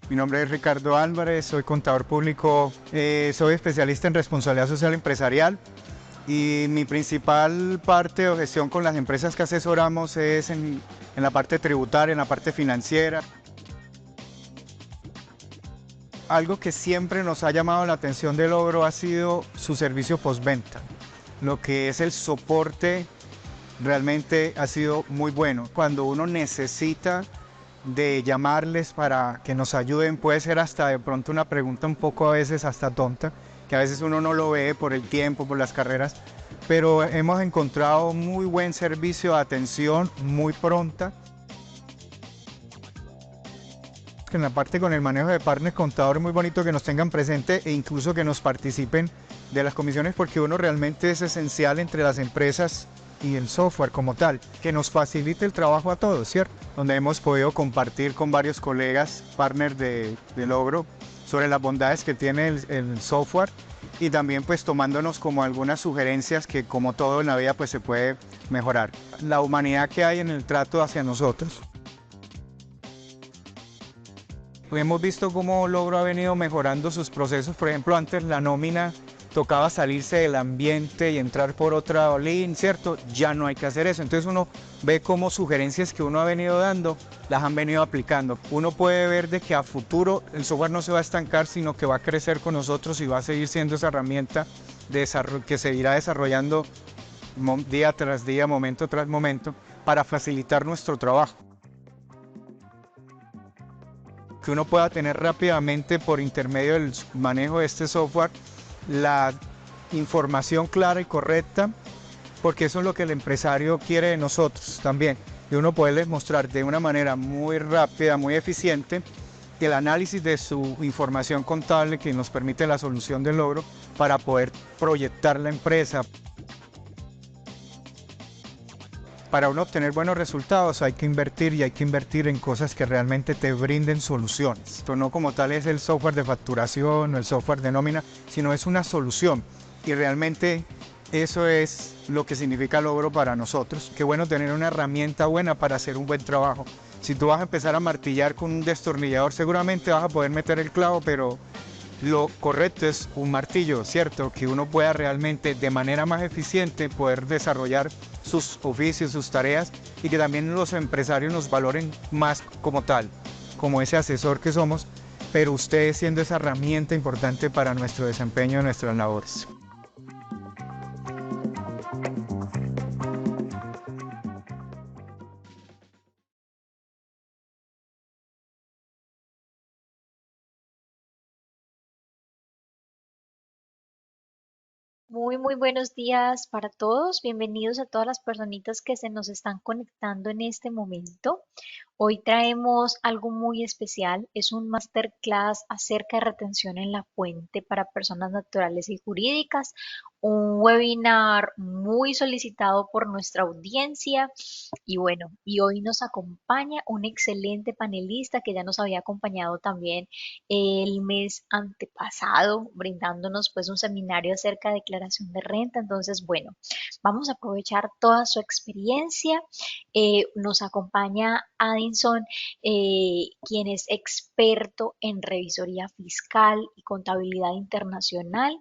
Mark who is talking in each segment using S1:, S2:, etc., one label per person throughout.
S1: Mi nombre es Ricardo Álvarez, soy contador público, soy especialista en responsabilidad social empresarial y mi principal parte o gestión con las empresas que asesoramos es en la parte tributaria, en la parte financiera. Algo que siempre nos ha llamado la atención de Logro ha sido su servicio postventa. Lo que es el soporte realmente ha sido muy bueno. Cuando uno necesita de llamarles para que nos ayuden, puede ser hasta de pronto una pregunta un poco a veces hasta tonta, que a veces uno no lo ve por el tiempo, por las carreras, pero hemos encontrado muy buen servicio de atención, muy pronta. En la parte con el manejo de partners contadores, muy bonito que nos tengan presente e incluso que nos participen de las comisiones, porque uno realmente es esencial entre las empresas y el software como tal, que nos facilite el trabajo a todos, ¿cierto? Donde hemos podido compartir con varios colegas, partners de Logro, sobre las bondades que tiene el software y también pues tomándonos como algunas sugerencias que como todo en la vida pues se puede mejorar. La humanidad que hay en el trato hacia nosotros. Hemos visto cómo Logro ha venido mejorando sus procesos. Por ejemplo, antes la nómina tocaba salirse del ambiente y entrar por otra línea, ¿cierto? Ya no hay que hacer eso. Entonces uno ve cómo sugerencias que uno ha venido dando las han venido aplicando. Uno puede ver de que a futuro el software no se va a estancar, sino que va a crecer con nosotros y va a seguir siendo esa herramienta que se irá desarrollando día tras día, momento tras momento, para facilitar nuestro trabajo. Que uno pueda tener rápidamente por intermedio del manejo de este software la información clara y correcta, porque eso es lo que el empresario quiere de nosotros también, de uno poderles mostrar de una manera muy rápida, muy eficiente, el análisis de su información contable que nos permite la solución del logro para poder proyectar la empresa. Para uno obtener buenos resultados hay que invertir y hay que invertir en cosas que realmente te brinden soluciones. Esto no como tal es el software de facturación o el software de nómina, sino es una solución. Y realmente eso es lo que significa logro para nosotros. Qué bueno tener una herramienta buena para hacer un buen trabajo. Si tú vas a empezar a martillar con un destornillador, seguramente vas a poder meter el clavo, pero lo correcto es un martillo, ¿cierto? Que uno pueda realmente de manera más eficiente poder desarrollar sus oficios, sus tareas y que también los empresarios nos valoren más como tal, como ese asesor que somos, pero ustedes siendo esa herramienta importante para nuestro desempeño en nuestras labores.
S2: Muy buenos días para todos. Bienvenidos a todas las personitas que se nos están conectando en este momento. Hoy traemos algo muy especial. Es un masterclass acerca de retención en la fuente para personas naturales y jurídicas. Un webinar muy solicitado por nuestra audiencia. Y bueno, y hoy nos acompaña un excelente panelista que ya nos había acompañado también el mes antepasado, brindándonos pues un seminario acerca de declaración de renta. Entonces, bueno, vamos a aprovechar toda su experiencia. Nos acompaña Addison, quien es experto en revisoría fiscal y contabilidad internacional.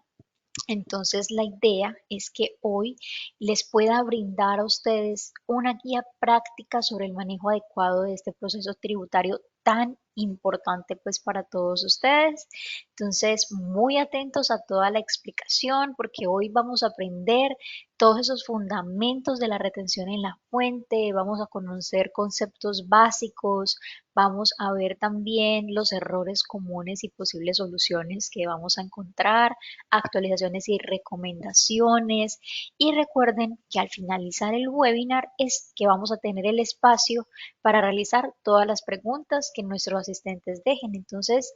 S2: Entonces, la idea es que hoy les pueda brindar a ustedes una guía práctica sobre el manejo adecuado de este proceso tributario tan importante pues para todos ustedes. Entonces, muy atentos a toda la explicación porque hoy vamos a aprender todos esos fundamentos de la retención en la fuente, vamos a conocer conceptos básicos, vamos a ver también los errores comunes y posibles soluciones que vamos a encontrar, actualizaciones y recomendaciones. Y recuerden que al finalizar el webinar es que vamos a tener el espacio para realizar todas las preguntas que nuestros asistentes dejen. Entonces,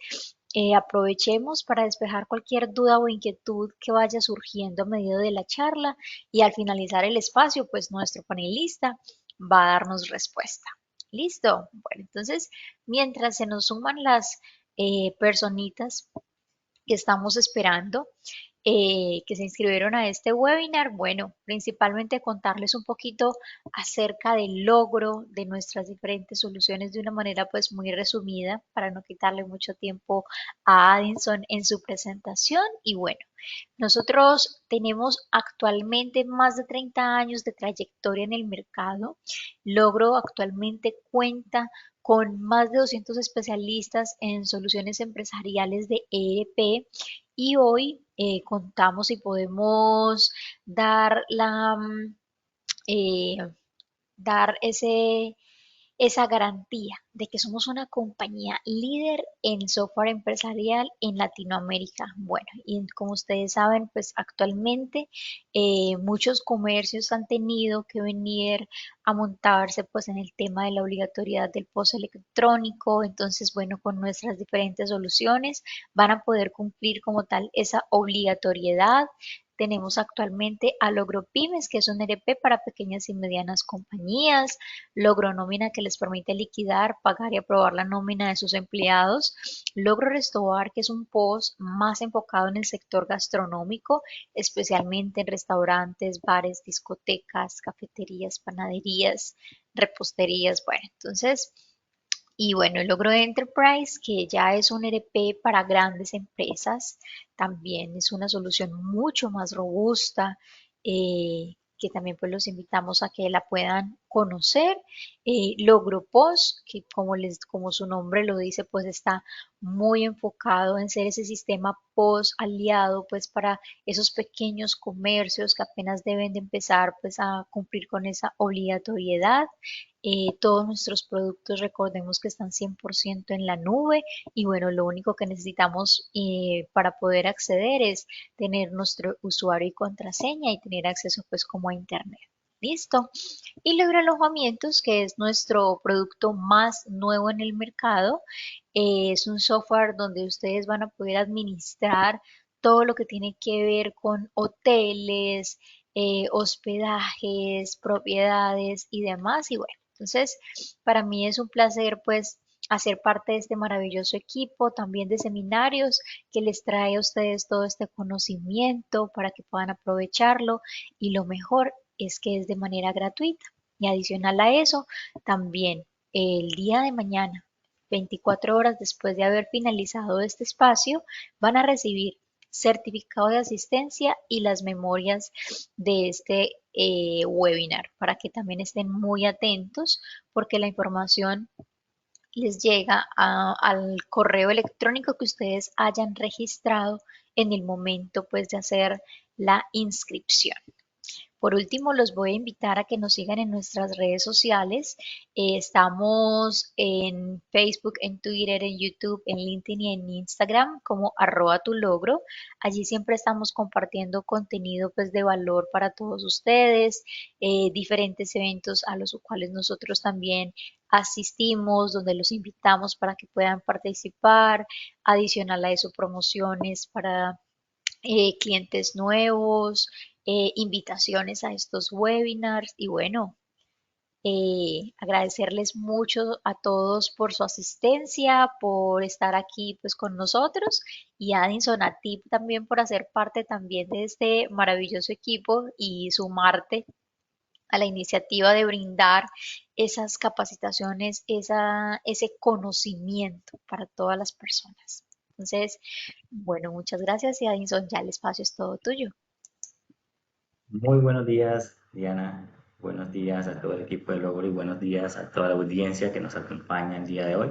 S2: aprovechemos para despejar cualquier duda o inquietud que vaya surgiendo a medida de la charla y al finalizar el espacio, pues nuestro panelista va a darnos respuesta. ¿Listo? Bueno, entonces, mientras se nos suman las personitas que estamos esperando, que se inscribieron a este webinar. Bueno, principalmente contarles un poquito acerca del logro de nuestras diferentes soluciones de una manera pues muy resumida para no quitarle mucho tiempo a Addison en su presentación. Y bueno, nosotros tenemos actualmente más de 30 años de trayectoria en el mercado. Logro actualmente cuenta con más de 200 especialistas en soluciones empresariales de ERP y hoy contamos y podemos dar eh, dar esa garantía de que somos una compañía líder en software empresarial en Latinoamérica. Bueno, y como ustedes saben, pues actualmente muchos comercios han tenido que venir a montarse pues en el tema de la obligatoriedad del POS electrónico. Entonces, bueno, con nuestras diferentes soluciones van a poder cumplir como tal esa obligatoriedad. Tenemos actualmente a LogroPymes, que es un ERP para pequeñas y medianas compañías. Logro nómina, que les permite liquidar, pagar y aprobar la nómina de sus empleados. Logro Restobar, que es un POS más enfocado en el sector gastronómico, especialmente en restaurantes, bares, discotecas, cafeterías, panaderías, reposterías. Bueno, entonces, y bueno, el Logro Enterprise, que ya es un ERP para grandes empresas, también es una solución mucho más robusta, que también pues los invitamos a que la puedan conocer. Logro Post, que como su nombre lo dice, pues está muy enfocado en ser ese sistema post aliado pues para esos pequeños comercios que apenas deben de empezar pues a cumplir con esa obligatoriedad. Todos nuestros productos recordemos que están 100% en la nube y bueno, lo único que necesitamos para poder acceder es tener nuestro usuario y contraseña y tener acceso pues como a internet. Listo. Y Logro Alojamientos, que es nuestro producto más nuevo en el mercado, es un software donde ustedes van a poder administrar todo lo que tiene que ver con hoteles, hospedajes, propiedades y demás. Y bueno, entonces para mí es un placer pues hacer parte de este maravilloso equipo, también de seminarios que les trae a ustedes todo este conocimiento para que puedan aprovecharlo y lo mejor es que es de manera gratuita. Y adicional a eso, también el día de mañana, 24 horas después de haber finalizado este espacio, van a recibir certificado de asistencia y las memorias de este webinar para que también estén muy atentos porque la información les llega al correo electrónico que ustedes hayan registrado en el momento pues de hacer la inscripción. Por último, los voy a invitar a que nos sigan en nuestras redes sociales. Estamos en Facebook, en Twitter, en YouTube, en LinkedIn y en Instagram como @tulogro. Allí siempre estamos compartiendo contenido pues de valor para todos ustedes, diferentes eventos a los cuales nosotros también asistimos, donde los invitamos para que puedan participar. Adicional a eso, promociones para clientes nuevos, invitaciones a estos webinars y bueno, agradecerles mucho a todos por su asistencia, por estar aquí pues con nosotros y Addison a ti también por hacer parte también de este maravilloso equipo y sumarte a la iniciativa de brindar esas capacitaciones, ese conocimiento para todas las personas. Entonces, bueno, muchas gracias y Addison, ya el espacio es todo tuyo.
S3: Muy buenos días, Diana. Buenos días a todo el equipo de Logro y buenos días a toda la audiencia que nos acompaña el día de hoy.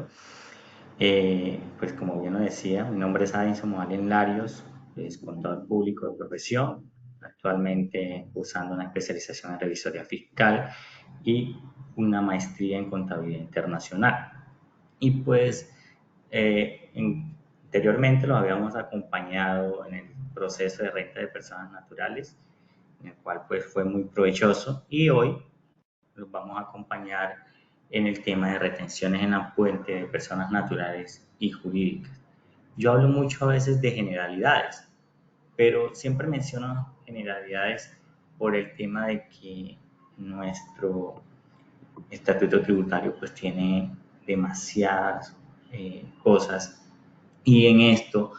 S3: Pues como bien lo decía, mi nombre es Adinson Morales Larios, es contador público de profesión, actualmente cursando una especialización en revisoría fiscal y una maestría en contabilidad internacional. Y pues anteriormente lo habíamos acompañado en el proceso de renta de personas naturales, en el cual pues fue muy provechoso y hoy los vamos a acompañar en el tema de retenciones en la fuente de personas naturales y jurídicas. Yo hablo mucho a veces de generalidades, pero siempre menciono generalidades por el tema de que nuestro estatuto tributario pues tiene demasiadas cosas y en esto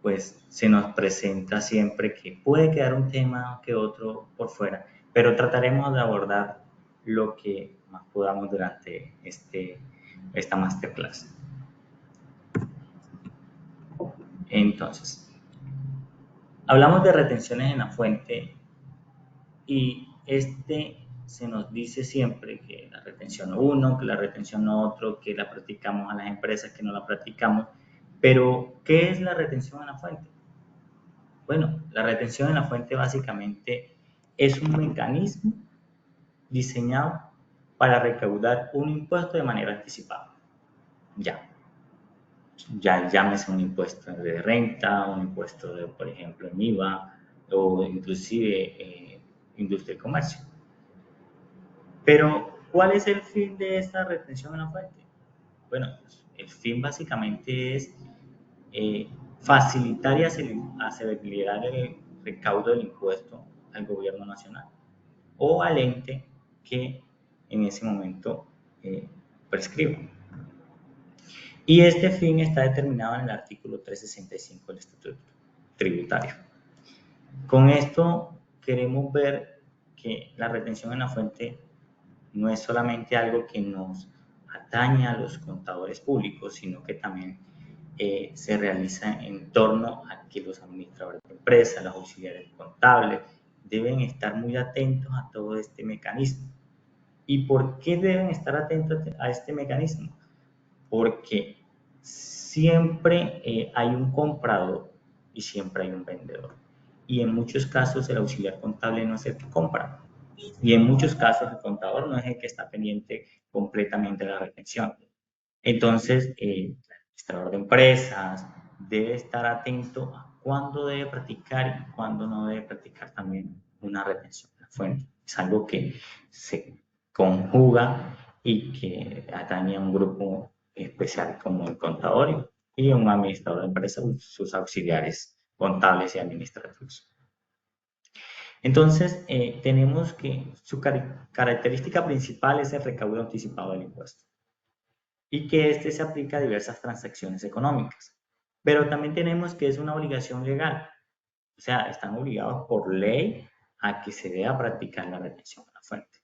S3: pues se nos presenta siempre que puede quedar un tema que otro por fuera, pero trataremos de abordar lo que más podamos durante esta masterclass. Entonces, hablamos de retenciones en la fuente y se nos dice siempre que la retención 1, que la retención otro, que la practicamos a las empresas, que no la practicamos. Pero, ¿qué es la retención en la fuente? Bueno, la retención en la fuente básicamente es un mecanismo diseñado para recaudar un impuesto de manera anticipada. Ya llámese un impuesto de renta, un impuesto de, por ejemplo, en IVA o inclusive industria y comercio. Pero, ¿cuál es el fin de esta retención en la fuente? Bueno, el fin básicamente es facilitar y acelerar el recaudo del impuesto al gobierno nacional o al ente que en ese momento prescriba. Y este fin está determinado en el artículo 365 del Estatuto Tributario. Con esto queremos ver que la retención en la fuente no es solamente algo que nos atañe a los contadores públicos, sino que también se realiza en torno a que los administradores de empresas, los auxiliares contables, deben estar muy atentos a todo este mecanismo. ¿Y por qué deben estar atentos a este mecanismo? Porque siempre hay un comprador y siempre hay un vendedor. Y en muchos casos el auxiliar contable no es el que compra. Y en muchos casos el contador no es el que está pendiente completamente de la retención. Entonces, el administrador de empresas debe estar atento a cuándo debe practicar y cuándo no debe practicar también una retención de la fuente. Es algo que se conjuga y que atañe a un grupo especial como el contador y un administrador de empresas, sus auxiliares contables y administrativos. Entonces, tenemos que su característica principal es el recaudo anticipado del impuesto y que se aplica a diversas transacciones económicas. Pero también tenemos que es una obligación legal, o sea, están obligados por ley a que se deba practicar la retención a la fuente.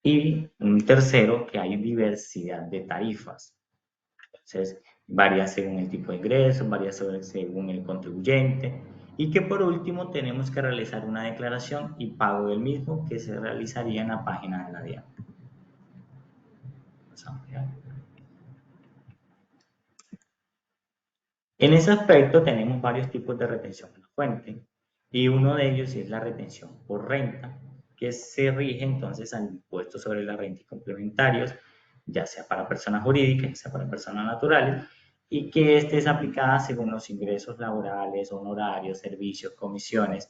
S3: Y un tercero, que hay diversidad de tarifas. Entonces, varía según el tipo de ingreso, varía según el contribuyente. Y que por último tenemos que realizar una declaración y pago del mismo que se realizaría en la página de la DIAN. En ese aspecto tenemos varios tipos de retención en la fuente y uno de ellos es la retención por renta, que se rige entonces al impuesto sobre la renta y complementarios, ya sea para personas jurídicas, ya sea para personas naturales, y que es aplicada según los ingresos laborales, honorarios, servicios, comisiones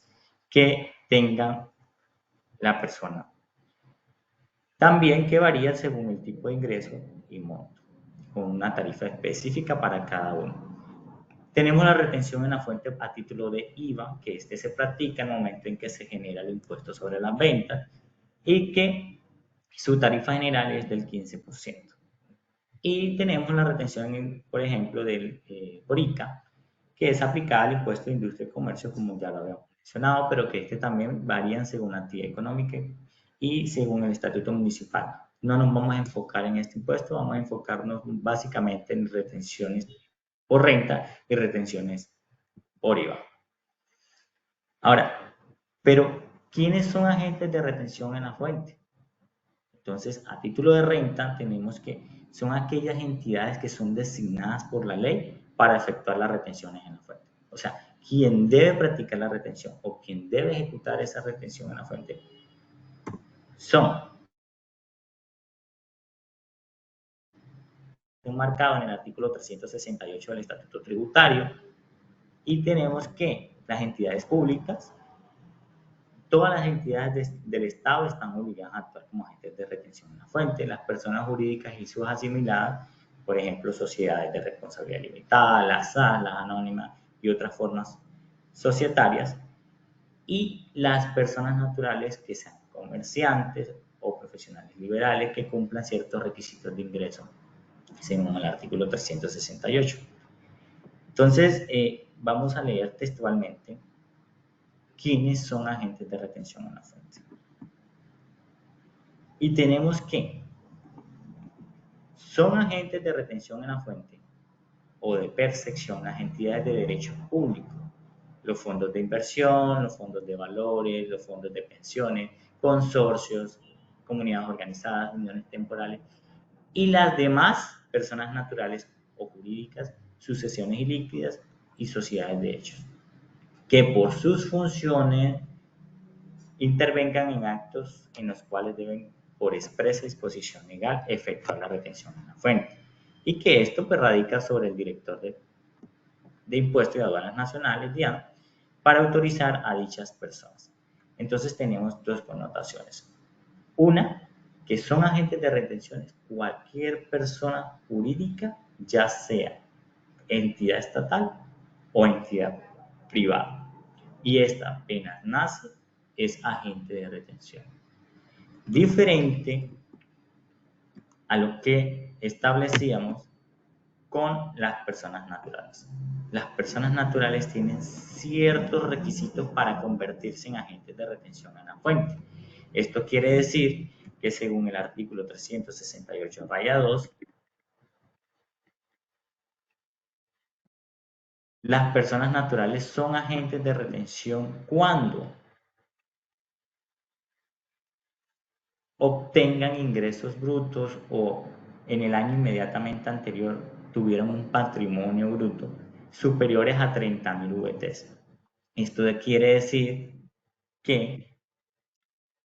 S3: que tenga la persona. También que varía según el tipo de ingreso y monto, con una tarifa específica para cada uno. Tenemos la retención en la fuente a título de IVA, que se practica en el momento en que se genera el impuesto sobre las ventas y que su tarifa general es del 15%. Y tenemos la retención, por ejemplo, del PORICA, que es aplicada al impuesto de industria y comercio, como ya lo habíamos mencionado, pero que también varían según la actividad económica y según el estatuto municipal. No nos vamos a enfocar en este impuesto, vamos a enfocarnos básicamente en retenciones por renta y retenciones por IVA. Ahora, pero ¿quiénes son agentes de retención en la fuente? Entonces, a título de renta tenemos que son aquellas entidades que son designadas por la ley para efectuar las retenciones en la fuente. O sea, quien debe practicar la retención o quien debe ejecutar esa retención en la fuente son marcados en el artículo 368 del Estatuto Tributario y tenemos que las entidades públicas, todas las entidades del Estado están obligadas a actuar como agentes de retención en la fuente. Las personas jurídicas y sus asimiladas, por ejemplo, sociedades de responsabilidad limitada, las SAS, las anónimas y otras formas societarias. Y las personas naturales que sean comerciantes o profesionales liberales que cumplan ciertos requisitos de ingreso, según el artículo 368. Entonces, vamos a leer textualmente quiénes son agentes de retención en la fuente. Y tenemos que son agentes de retención en la fuente o de percepción las entidades de derecho público, los fondos de inversión, los fondos de valores, los fondos de pensiones, consorcios, comunidades organizadas, uniones temporales y las demás personas naturales o jurídicas, sucesiones ilíquidas y sociedades de hechos, que por sus funciones intervengan en actos en los cuales deben, por expresa disposición legal, efectuar la retención en la fuente. Y que esto pues, radica sobre el director de Impuestos y Aduanas Nacionales, DIAN, para autorizar a dichas personas. Entonces tenemos dos connotaciones. Una, que son agentes de retenciones cualquier persona jurídica, ya sea entidad estatal o entidad privada. Y esta apenas nace, es agente de retención. Diferente a lo que establecíamos con las personas naturales. Las personas naturales tienen ciertos requisitos para convertirse en agentes de retención en la fuente. Esto quiere decir que según el artículo 368-2, las personas naturales son agentes de retención cuando obtengan ingresos brutos o en el año inmediatamente anterior tuvieron un patrimonio bruto superiores a 30.000 VTs. Esto quiere decir que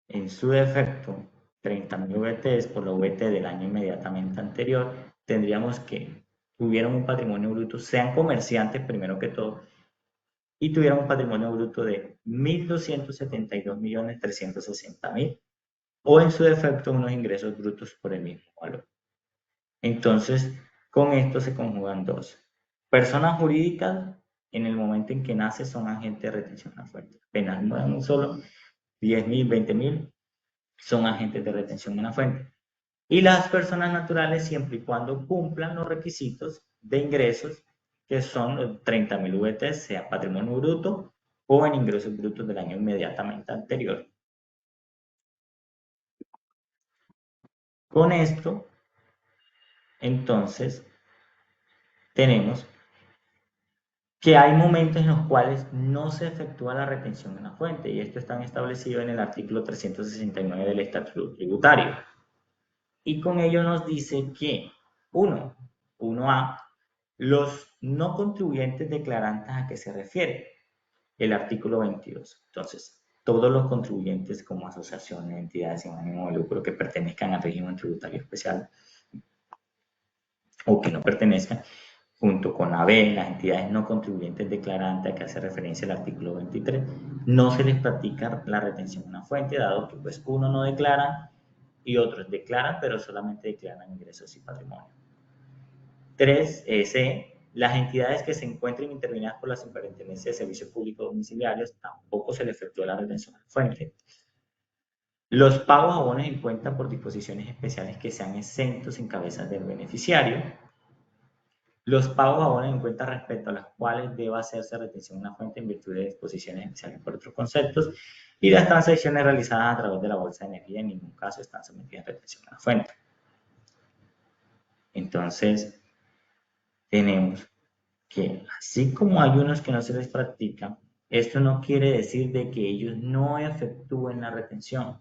S3: en su defecto 30.000 VTs por la VT del año inmediatamente anterior, tendríamos que tuvieron un patrimonio bruto, sean comerciantes primero que todo, y tuvieron un patrimonio bruto de 1.272.360.000 o en su defecto unos ingresos brutos por el mismo valor. Entonces, con esto se conjugan dos. Personas jurídicas, en el momento en que nace, son agentes de retención a la fuente. Apenas no dan un solo, 10.000, 20.000, son agentes de retención en la fuente. Y las personas naturales, siempre y cuando cumplan los requisitos de ingresos, que son los 30.000 VT, sea patrimonio bruto o en ingresos brutos del año inmediatamente anterior. Con esto, entonces, tenemos que hay momentos en los cuales no se efectúa la retención en la fuente, y esto está establecido en el artículo 369 del Estatuto Tributario. Y con ello nos dice que, 1A, los no contribuyentes declarantes, ¿a qué se refiere? El artículo 22. Entonces, todos los contribuyentes como asociaciones, entidades sin ánimo de lucro que pertenezcan al régimen tributario especial o que no pertenezcan, junto con la B, las entidades no contribuyentes declarantes a que hace referencia el artículo 23, no se les practica la retención en una fuente, dado que pues uno no declara y otros declaran, pero solamente declaran ingresos y patrimonio. 3, C, las entidades que se encuentren intervenidas por la Superintendencia de Servicios Públicos Domiciliarios tampoco se les efectúa la retención en fuente. Los pagos a bonos en cuenta por disposiciones especiales que sean exentos en cabezas del beneficiario. Los pagos a bonos en cuenta respecto a las cuales deba hacerse retención en una fuente en virtud de disposiciones especiales por otros conceptos. Y las transacciones realizadas a través de la bolsa de energía en ningún caso están sometidas a retención en la fuente. Entonces, tenemos que así como hay unos que no se les practica, esto no quiere decir de que ellos no efectúen la retención. O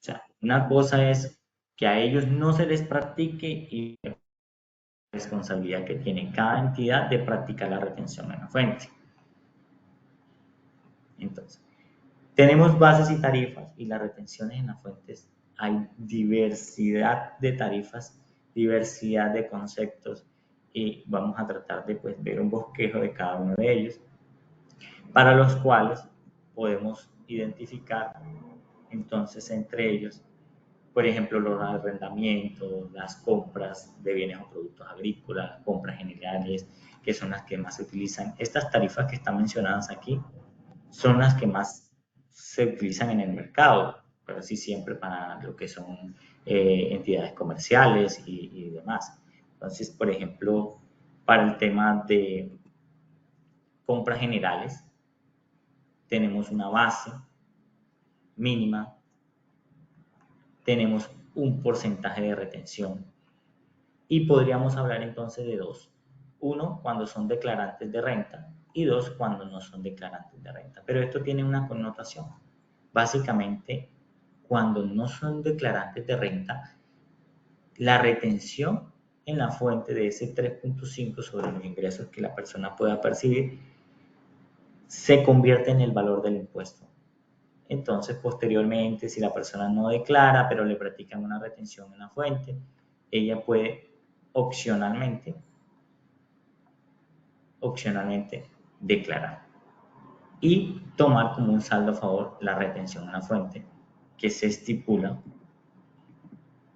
S3: sea, una cosa es que a ellos no se les practique y la responsabilidad que tiene cada entidad de practicar la retención en la fuente. Entonces, tenemos bases y tarifas y las retenciones en las fuentes. Hay diversidad de tarifas, diversidad de conceptos y vamos a tratar de pues, ver un bosquejo de cada uno de ellos, para los cuales podemos identificar entonces entre ellos, por ejemplo, los arrendamientos, las compras de bienes o productos agrícolas, compras generales, que son las que más se utilizan. Estas tarifas que están mencionadas aquí son las que más se utilizan en el mercado, pero sí siempre para lo que son entidades comerciales y demás. Entonces, por ejemplo, para el tema de compras generales, tenemos una base mínima, tenemos un porcentaje de retención y podríamos hablar entonces de dos. Uno, cuando son declarantes de renta y dos, cuando no son declarantes de renta. Pero esto tiene una connotación. Básicamente, cuando no son declarantes de renta, la retención en la fuente de ese 3.5 sobre los ingresos que la persona pueda percibir se convierte en el valor del impuesto. Entonces, posteriormente, si la persona no declara, pero le practican una retención en la fuente, ella puede opcionalmente declarar y tomar como un saldo a favor la retención en la fuente que se estipula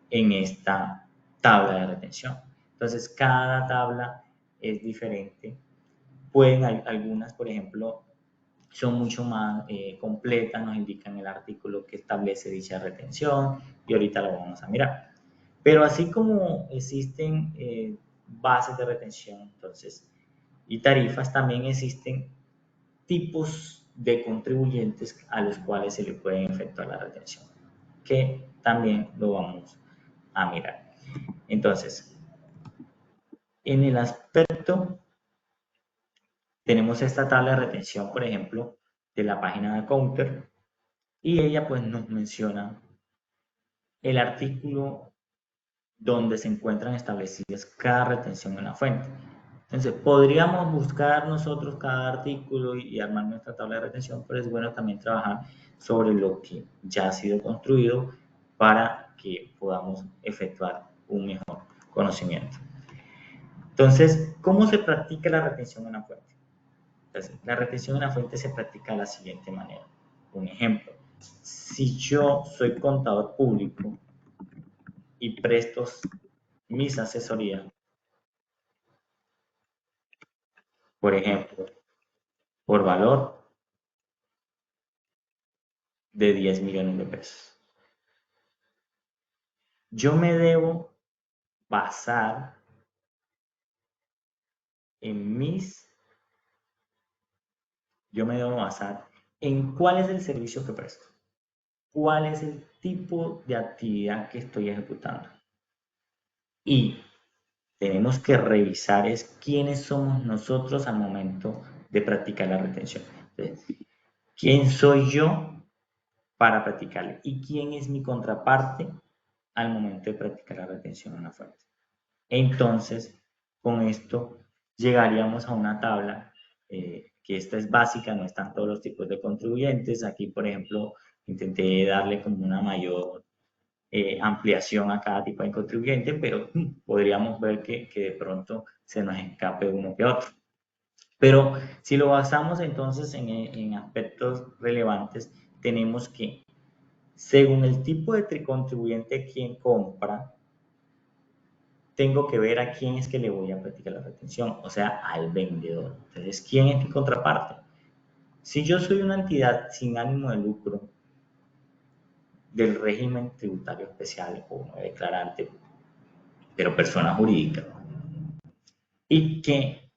S3: en esta tabla de retención. Entonces, cada tabla es diferente. Algunas, por ejemplo, son mucho más completas, nos indican el artículo que establece dicha retención y ahorita lo vamos a mirar. Pero así como existen bases de retención, entonces, y tarifas, también existen tipos de contribuyentes a los cuales se le puede efectuar la retención, que también lo vamos a mirar. Entonces, en el aspecto, tenemos esta tabla de retención, por ejemplo, de la página de Counter, y ella pues nos menciona el artículo donde se encuentran establecidas cada retención en la fuente. Entonces, podríamos buscar nosotros cada artículo y armar nuestra tabla de retención, pero es bueno también trabajar sobre lo que ya ha sido construido para que podamos efectuar un mejor conocimiento. Entonces, ¿cómo se practica la retención en la fuente? Entonces, la retención en la fuente se practica de la siguiente manera. Un ejemplo, si yo soy contador público y presto mis asesorías, por ejemplo, por valor de 10 millones de pesos, yo me debo basar en cuál es el servicio que presto, cuál es el tipo de actividad que estoy ejecutando. Y tenemos que revisar es quiénes somos nosotros al momento de practicar la retención. Entonces, ¿quién soy yo para practicarla? ¿Y quién es mi contraparte al momento de practicar la retención en la fuente? Entonces, con esto llegaríamos a una tabla que esta es básica, no están todos los tipos de contribuyentes. Aquí, por ejemplo, intenté darle como una mayor ampliación a cada tipo de contribuyente, pero podríamos ver que de pronto se nos escape uno que otro. Pero si lo basamos entonces en aspectos relevantes, tenemos que, según el tipo de contribuyente quien compra, tengo que ver a quién es que le voy a practicar la retención, o sea, al vendedor. Entonces, ¿quién es mi contraparte? Si yo soy una entidad sin ánimo de lucro del régimen tributario especial o no declarante, pero persona jurídica, y que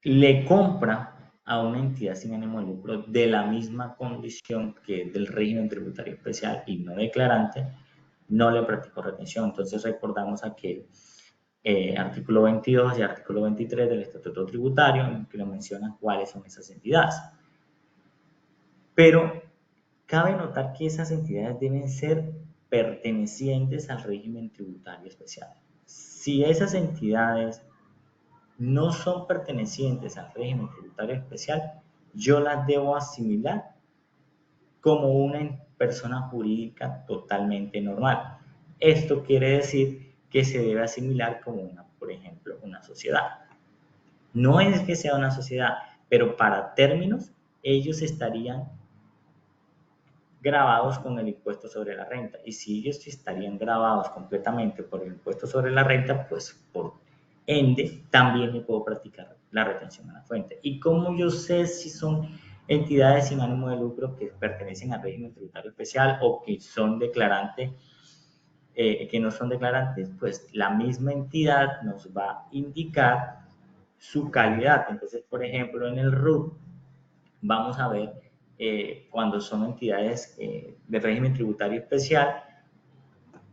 S3: le compra a una entidad sin ánimo de lucro de la misma condición que es del régimen tributario especial y no declarante, no le practico retención. Entonces recordamos aquel artículo 22 y artículo 23 del Estatuto Tributario, en que lo mencionan cuáles son esas entidades. Pero cabe notar que esas entidades deben ser pertenecientes al régimen tributario especial. Si esas entidades no son pertenecientes al régimen tributario especial, yo las debo asimilar como una persona jurídica totalmente normal. Esto quiere decir que se debe asimilar como por ejemplo, una sociedad. No es que sea una sociedad, pero para términos, ellos estarían grabados con el impuesto sobre la renta. Y si ellos estarían grabados completamente por el impuesto sobre la renta, pues por ende también me puedo practicar la retención a la fuente. ¿Y cómo yo sé si son entidades sin ánimo de lucro que pertenecen al régimen tributario especial o que son declarantes, que no son declarantes? Pues la misma entidad nos va a indicar su calidad. Entonces, por ejemplo, en el RUT vamos a ver cuando son entidades de régimen tributario especial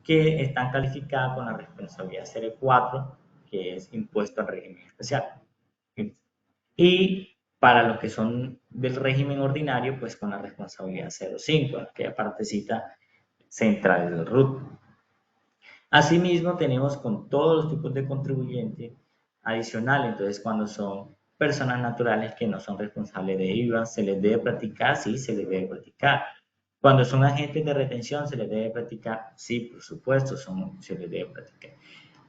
S3: que están calificadas con la responsabilidad 04, que es impuesto al régimen especial. Y para los que son del régimen ordinario, pues con la responsabilidad 05, aquella partecita central del RUT. Asimismo, tenemos con todos los tipos de contribuyentes adicional, entonces cuando son personas naturales que no son responsables de IVA, se les debe practicar, sí, se les debe practicar. Cuando son agentes de retención, se les debe practicar, sí, por supuesto, se les debe practicar.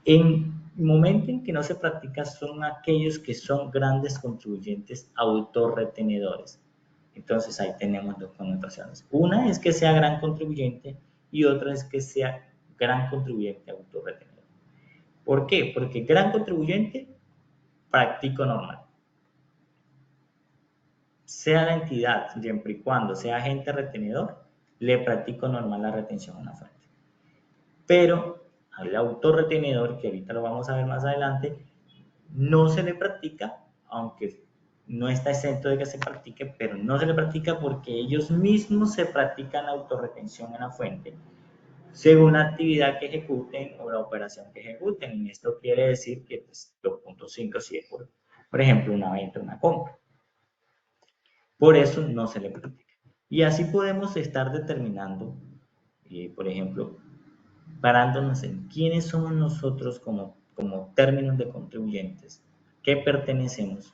S3: En el momento en que no se practica son aquellos que son grandes contribuyentes autorretenedores. Entonces ahí tenemos dos connotaciones. Una es que sea gran contribuyente y otra es que sea gran contribuyente autorretenedor. ¿Por qué? Porque gran contribuyente practico normal. Sea la entidad, siempre y cuando sea agente retenedor, le practico normal la retención a una fuente. Pero al autorretenedor, que ahorita lo vamos a ver más adelante, no se le practica, aunque no está exento de que se practique, pero no se le practica porque ellos mismos se practican autorretención en la fuente según la actividad que ejecuten o la operación que ejecuten. Y esto quiere decir que pues, 2.5 si es por ejemplo, una venta o una compra. Por eso no se le practica. Y así podemos estar determinando, por ejemplo, parándonos en quiénes somos nosotros como términos de contribuyentes, qué pertenecemos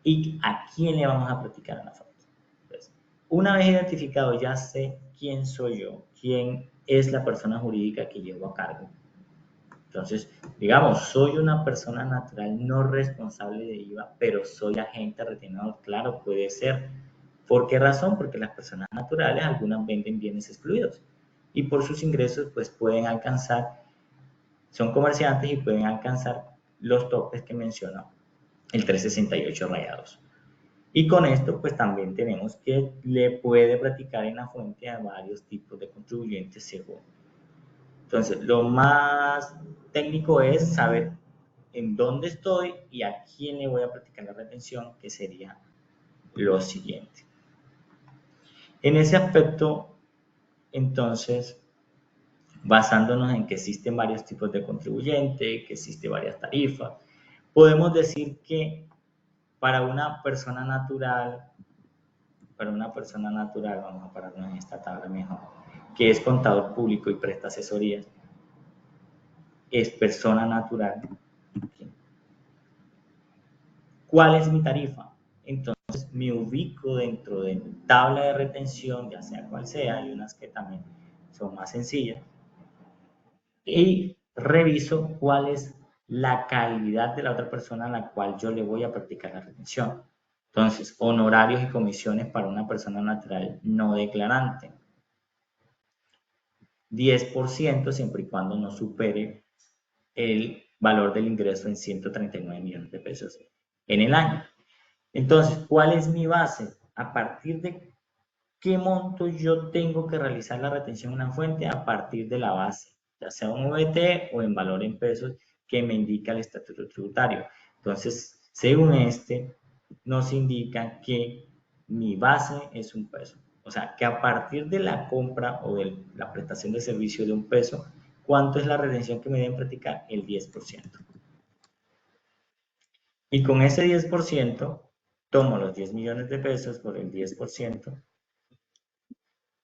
S3: y a quién le vamos a practicar en la fuente. Entonces, una vez identificado, ya sé quién soy yo, quién es la persona jurídica que llevo a cargo. Entonces, digamos, soy una persona natural no responsable de IVA, pero soy agente retenedor. Claro, puede ser. ¿Por qué razón? Porque las personas naturales, algunas venden bienes excluidos y por sus ingresos, pues pueden alcanzar, son comerciantes y pueden alcanzar los topes que mencionó el 368 rayados. Y con esto, pues también tenemos que le puede practicar en la fuente a varios tipos de contribuyentes según. Entonces, lo más técnico es saber en dónde estoy y a quién le voy a practicar la retención, que sería lo siguiente. En ese aspecto, entonces, basándonos en que existen varios tipos de contribuyentes, que existen varias tarifas, podemos decir que para una persona natural, vamos a pararnos en esta tabla mejor, que es contador público y presta asesorías, es persona natural. ¿Cuál es mi tarifa? Entonces me ubico dentro de mi tabla de retención, ya sea cual sea, hay unas que también son más sencillas, y reviso cuál es la calidad de la otra persona a la cual yo le voy a practicar la retención. Entonces, honorarios y comisiones para una persona natural no declarante. 10% siempre y cuando no supere el valor del ingreso en 139 millones de pesos en el año. Entonces, ¿cuál es mi base? A partir de qué monto yo tengo que realizar la retención en una fuente a partir de la base, ya sea un VT o en valor en pesos que me indica el estatuto tributario. Entonces, según este, nos indica que mi base es un peso. O sea, que a partir de la compra o de la prestación de servicio de un peso, ¿cuánto es la retención que me deben practicar? El 10%. Y con ese 10%, tomo los 10 millones de pesos por el 10%,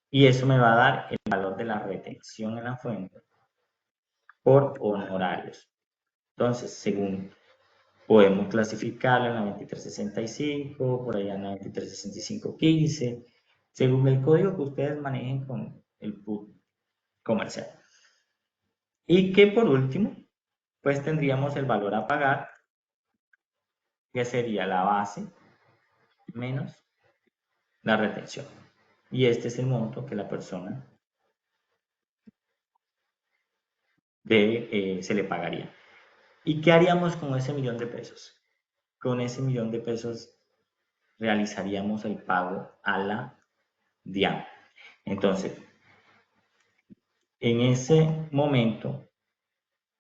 S3: y eso me va a dar el valor de la retención en la fuente por honorarios. Entonces, según podemos clasificarlo en la 2365, por allá en la 236515, según el código que ustedes manejen con el PUT comercial. Y que por último, pues tendríamos el valor a pagar, que sería la base menos la retención. Y este es el monto que la persona se le pagaría. ¿Y qué haríamos con ese millón de pesos? Con ese millón de pesos realizaríamos el pago a la DIAN. Entonces, en ese momento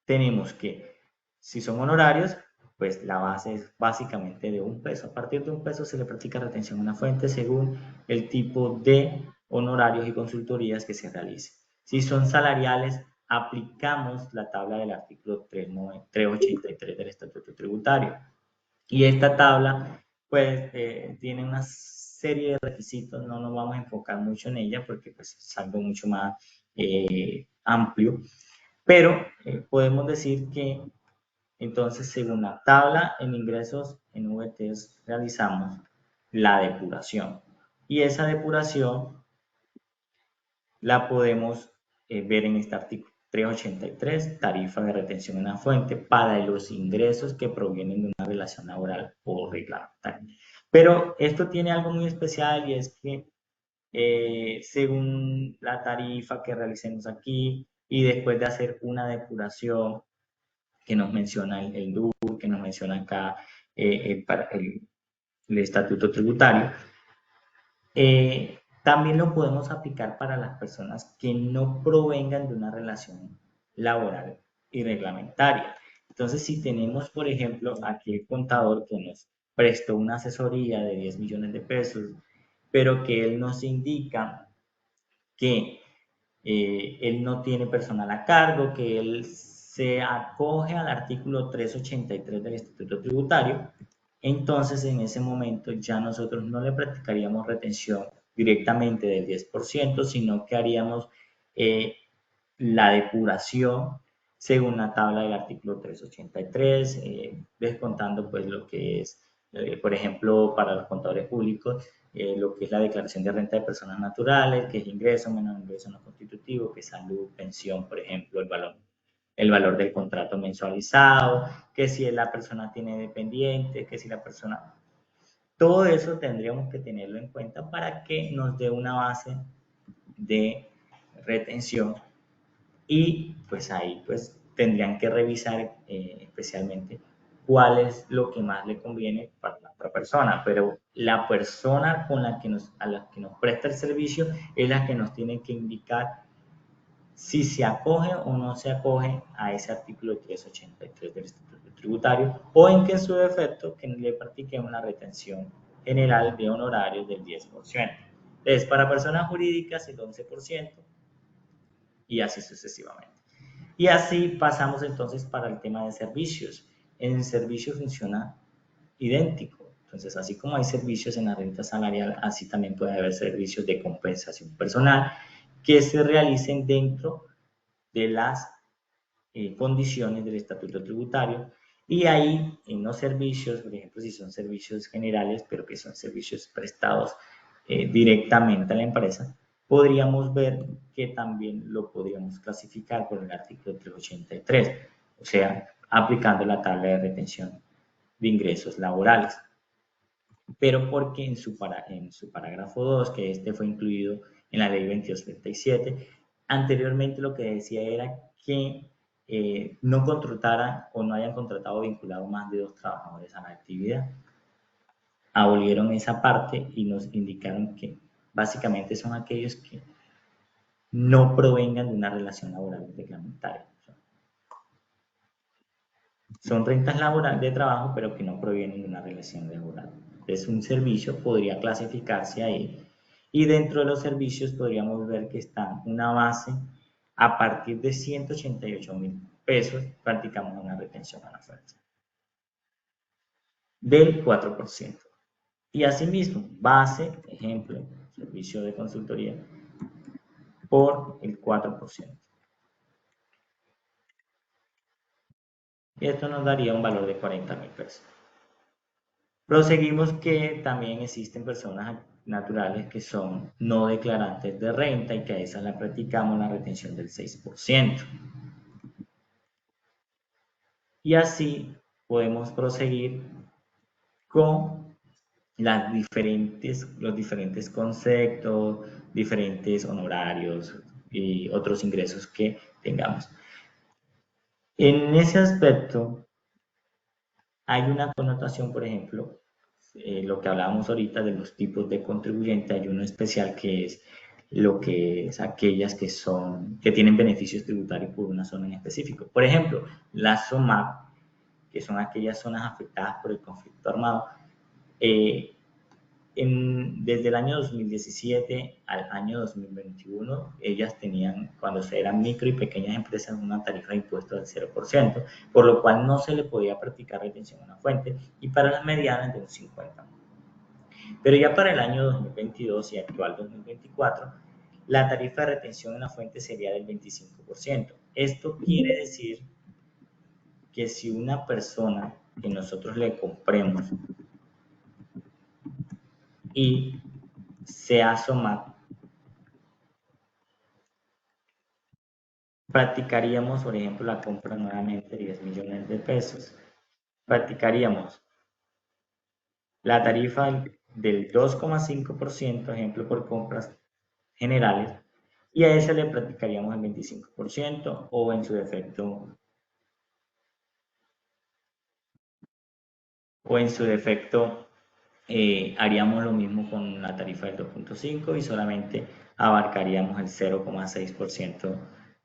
S3: tenemos que, si son honorarios, pues la base es básicamente de 1 peso. A partir de 1 peso se le practica retención a una fuente según el tipo de honorarios y consultorías que se realice. Si son salariales, aplicamos la tabla del artículo 383 del Estatuto Tributario. Y esta tabla, pues, tiene una serie de requisitos, no nos vamos a enfocar mucho en ella porque pues, es algo mucho más amplio, pero podemos decir que entonces, según la tabla en ingresos en VTs, realizamos la depuración. Y esa depuración la podemos ver en este artículo 383, tarifa de retención en la fuente para los ingresos que provienen de una relación laboral o reglamentaria. Pero esto tiene algo muy especial y es que según la tarifa que realicemos aquí y después de hacer una depuración que nos menciona el DUR, que nos menciona acá el estatuto tributario, también lo podemos aplicar para las personas que no provengan de una relación laboral y reglamentaria. Entonces, si tenemos, por ejemplo, aquí el contador que nos prestó una asesoría de 10 millones de pesos, pero que él nos indica que él no tiene personal a cargo, que él se acoge al artículo 383 del Estatuto Tributario, entonces en ese momento ya nosotros no le practicaríamos retención directamente del 10%, sino que haríamos la depuración según la tabla del artículo 383, descontando pues lo que es, por ejemplo, para los contadores públicos, lo que es la declaración de renta de personas naturales, que es ingreso menos ingreso no constitutivo, que es salud, pensión, por ejemplo, el valor del contrato mensualizado, que si la persona tiene dependiente, que si la persona... Todo eso tendríamos que tenerlo en cuenta para que nos dé una base de retención y pues ahí pues tendrían que revisar especialmente cuál es lo que más le conviene para la otra persona, pero la persona con la que a la que nos presta el servicio es la que nos tiene que indicar si se acoge o no se acoge a ese artículo 383 del Estatuto Tributario o en que en su defecto que le practiquemos una retención general de honorarios del 10%. Entonces, para personas jurídicas el 11% y así sucesivamente. Y así pasamos entonces para el tema de servicios. En servicios funciona idéntico. Entonces, así como hay servicios en la renta salarial, así también puede haber servicios de compensación personal que se realicen dentro de las condiciones del estatuto tributario. Y ahí, en los servicios, por ejemplo, si son servicios generales, pero que son servicios prestados directamente a la empresa, podríamos ver que también lo podríamos clasificar por el artículo 383, o sea, aplicando la tabla de retención de ingresos laborales. Pero porque en su parágrafo 2, que este fue incluido en la ley 2237, anteriormente lo que decía era que no contrataran o no hayan contratado o vinculado más de 2 trabajadores a la actividad. Abolieron esa parte y nos indicaron que básicamente son aquellos que no provengan de una relación laboral reglamentaria. Son rentas laborales de trabajo, pero que no provienen de una relación laboral. Entonces, un servicio podría clasificarse ahí. Y dentro de los servicios podríamos ver que está una base a partir de 188.000 pesos, practicamos una retención a la fuerza del 4%. Y asimismo, base, ejemplo, servicio de consultoría, por el 4%. Y esto nos daría un valor de 40.000 pesos. Proseguimos que también existen personas naturales que son no declarantes de renta y que a esas la practicamos la retención del 6%. Y así podemos proseguir con los diferentes conceptos, diferentes honorarios y otros ingresos que tengamos. En ese aspecto hay una connotación, por ejemplo, lo que hablábamos ahorita de los tipos de contribuyente, hay uno especial que es lo que es aquellas que tienen beneficios tributarios por una zona en específico. Por ejemplo, la SOMAP, que son aquellas zonas afectadas por el conflicto armado, desde el año 2017 al año 2021, ellas tenían, cuando eran micro y pequeñas empresas, una tarifa de impuestos del 0%, por lo cual no se le podía practicar retención en la fuente, y para las medianas de un 50%. Pero ya para el año 2022 y actual 2024, la tarifa de retención en la fuente sería del 25%. Esto quiere decir que si una persona que nosotros le compremos y se asoma, practicaríamos, por ejemplo, la compra nuevamente de 10 millones de pesos. Practicaríamos la tarifa del 2,5%, ejemplo, por compras generales, y a ese le practicaríamos el 25% o en su defecto haríamos lo mismo con la tarifa del 2,5 y solamente abarcaríamos el 0,6%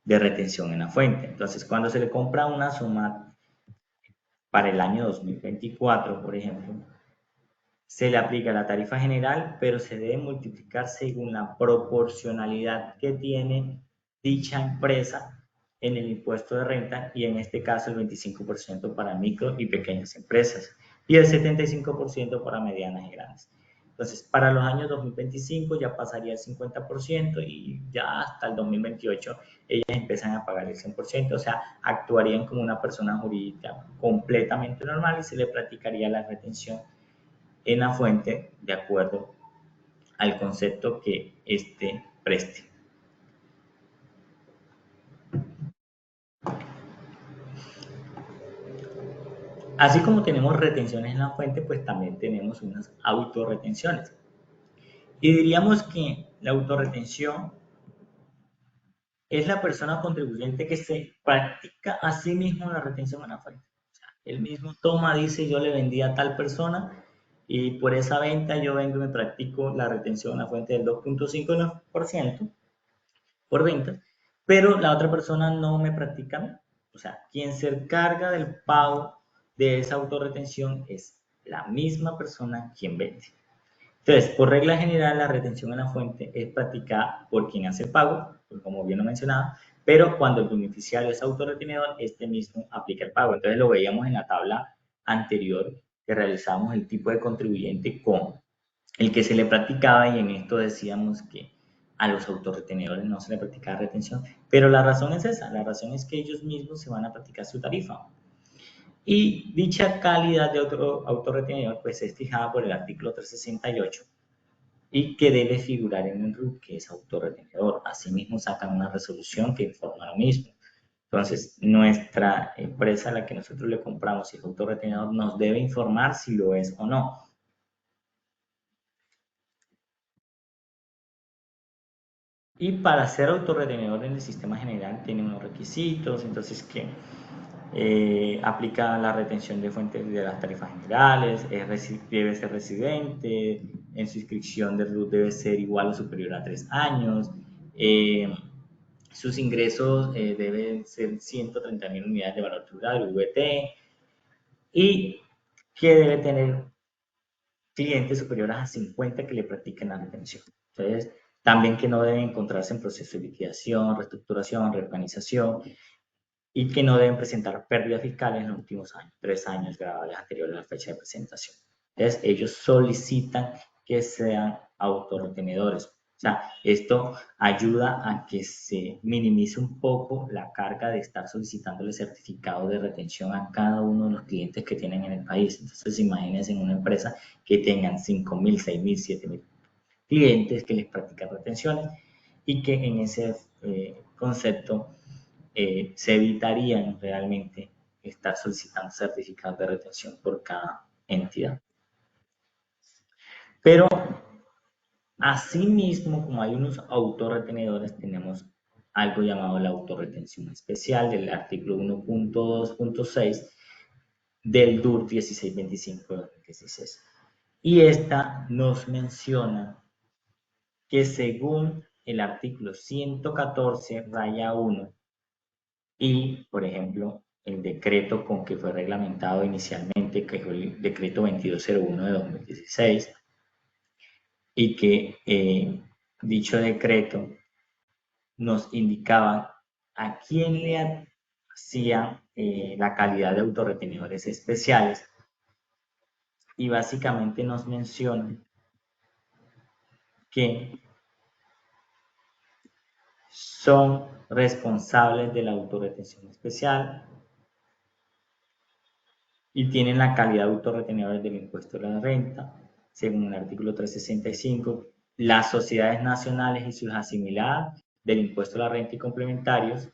S3: de retención en la fuente. Entonces, cuando se le compra una suma para el año 2024, por ejemplo, se le aplica la tarifa general, pero se debe multiplicar según la proporcionalidad que tiene dicha empresa en el impuesto de renta, y en este caso el 25% para micro y pequeñas empresas y el 75% para medianas y grandes. Entonces, para los años 2025 ya pasaría el 50% y ya hasta el 2028 ellas empiezan a pagar el 100%, o sea, actuarían como una persona jurídica completamente normal y se le practicaría la retención en la fuente de acuerdo al concepto que éste preste. Así como tenemos retenciones en la fuente, pues también tenemos unas autorretenciones. Y diríamos que la autorretención es la persona contribuyente que se practica a sí mismo la retención en la fuente. O sea, él mismo toma, dice, yo le vendí a tal persona y por esa venta yo vengo y me practico la retención en la fuente del 2,5% por venta, pero la otra persona no me practica. O sea, quien se encarga del pago de esa autorretención es la misma persona quien vende. Entonces, por regla general, la retención en la fuente es practicada por quien hace el pago, como bien lo mencionaba, pero cuando el beneficiario es autorretenedor, este mismo aplica el pago. Entonces, lo veíamos en la tabla anterior que realizamos el tipo de contribuyente con el que se le practicaba, y en esto decíamos que a los autorretenedores no se le practicaba retención, pero la razón es esa, la razón es que ellos mismos se van a practicar su tarifa. Y dicha calidad de autorretenedor pues es fijada por el artículo 368 y que debe figurar en el RUT, que es autorretenedor. Asimismo sacan una resolución que informa lo mismo. Entonces, nuestra empresa a la que nosotros le compramos, si es autorretenedor, nos debe informar si lo es o no. Y para ser autorretenedor en el sistema general tiene unos requisitos, entonces que aplica la retención de fuentes de las tarifas generales, debe ser residente, en su inscripción de RUT debe ser igual o superior a 3 años, sus ingresos deben ser 130.000 unidades de valor tributario, VT, y que debe tener clientes superiores a 50 que le practiquen la retención. Entonces, también que no deben encontrarse en proceso de liquidación, reestructuración, reorganización, y que no deben presentar pérdidas fiscales en los últimos años, 3 años grabables anteriores a la fecha de presentación. Entonces, ellos solicitan que sean autorretenedores. O sea, esto ayuda a que se minimice un poco la carga de estar solicitando el certificado de retención a cada uno de los clientes que tienen en el país. Entonces, imagínense en una empresa que tengan 5.000, 6.000, 7.000 clientes que les practican retenciones y que en ese concepto se evitarían realmente estar solicitando certificados de retención por cada entidad. Pero asimismo, como hay unos autorretenedores, tenemos algo llamado la autorretención especial del artículo 1.2.6 del DUR 1625 de 2016. Y esta nos menciona que según el artículo 114 raya 1 y, por ejemplo, el decreto con que fue reglamentado inicialmente, que fue el decreto 2201 de 2016, y que dicho decreto nos indicaba a quién le hacía la calidad de autorretenedores especiales, y básicamente nos menciona que son responsables de la autorretención especial y tienen la calidad de autorretenedores del impuesto de la renta, según el artículo 365, las sociedades nacionales y sus asimiladas del impuesto a la renta y complementarios,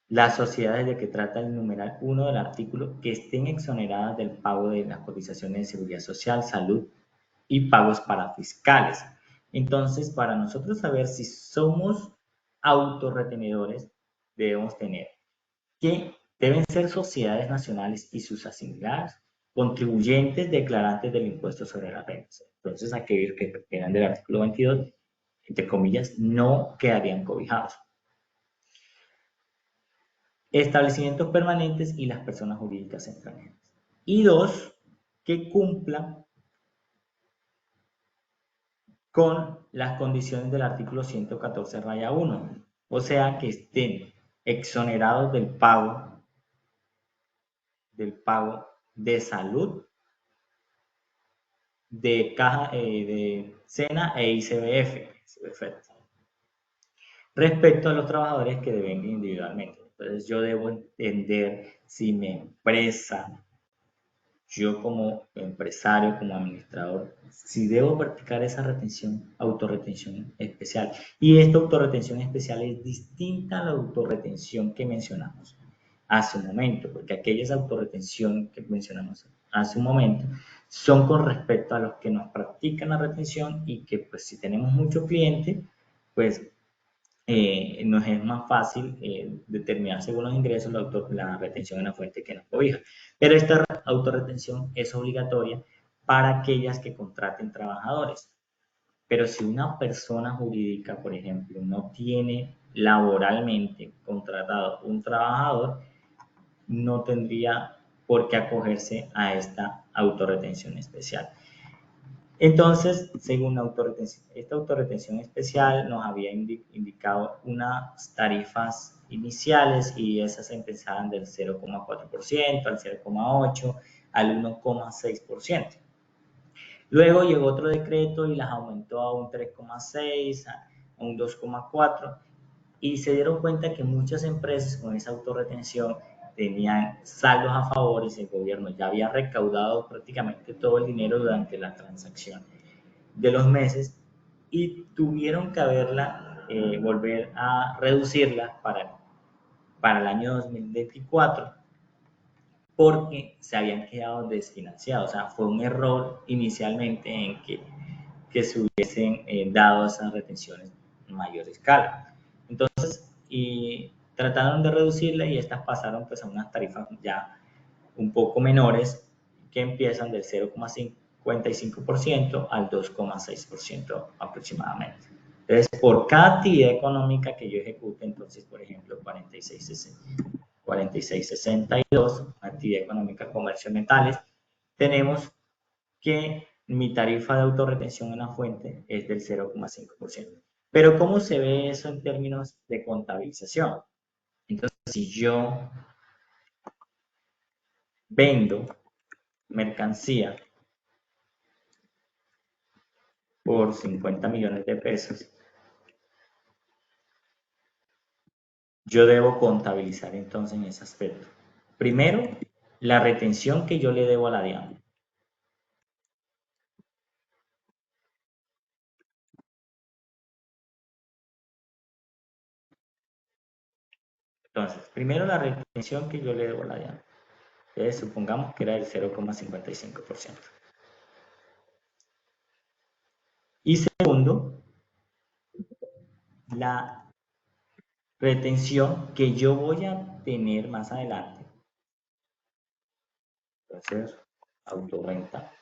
S3: las sociedades de que trata el numeral 1 del artículo que estén exoneradas del pago de las cotizaciones de seguridad social, salud y pagos parafiscales. Entonces, para nosotros saber si somos autorretenedores, debemos tener que deben ser sociedades nacionales y sus asimiladas, contribuyentes declarantes del impuesto sobre la renta. Entonces, aquellos que pertenecen del artículo 22, entre comillas, no quedarían cobijados. Establecimientos permanentes y las personas jurídicas extranjeras. Y dos, que cumplan con las condiciones del artículo 114 raya 1, o sea que estén exonerados del pago de salud, de caja de SENA e ICBF, respecto a los trabajadores que devengan individualmente. Entonces yo debo entender si mi empresa, yo como empresario, como administrador, si debo practicar esa autorretención especial. Y esta autorretención especial es distinta a la autorretención que mencionamos hace un momento, porque aquellas autorretención que mencionamos hace un momento son con respecto a los que nos practican la retención y que pues si tenemos muchos clientes, pues nos es más fácil determinar según los ingresos la retención en la fuente que nos cobija. Pero esta autorretención es obligatoria para aquellas que contraten trabajadores. Pero si una persona jurídica, por ejemplo, no tiene laboralmente contratado un trabajador, no tendría por qué acogerse a esta autorretención especial. Entonces, según esta autorretención especial nos había indicado unas tarifas iniciales y esas empezaban del 0,4% al 0,8% al 1,6%. Luego llegó otro decreto y las aumentó a un 3,6%, a un 2,4%, y se dieron cuenta que muchas empresas con esa autorretención tenían saldos a favor y el gobierno ya había recaudado prácticamente todo el dinero durante la transacción de los meses y tuvieron que volver a reducirla para el año 2024 porque se habían quedado desfinanciados. O sea, fue un error inicialmente en que se hubiesen dado esas retenciones en mayor escala. Entonces, y trataron de reducirla y estas pasaron pues a unas tarifas ya un poco menores que empiezan del 0,55% al 2,6% aproximadamente. Entonces, por cada actividad económica que yo ejecute, entonces, por ejemplo, 4662, actividad económica, comercio de metales, tenemos que mi tarifa de autorretención en la fuente es del 0,5%. Pero ¿cómo se ve eso en términos de contabilización? Entonces, si yo vendo mercancía por 50 millones de pesos, yo debo contabilizar entonces en ese aspecto. Primero, la retención que yo le debo a la DIAN. Entonces, primero la retención que yo le debo a la DIAN. Entonces, supongamos que era el 0,55%. Y segundo, la retención que yo voy a tener más adelante. Entonces, autorrenta,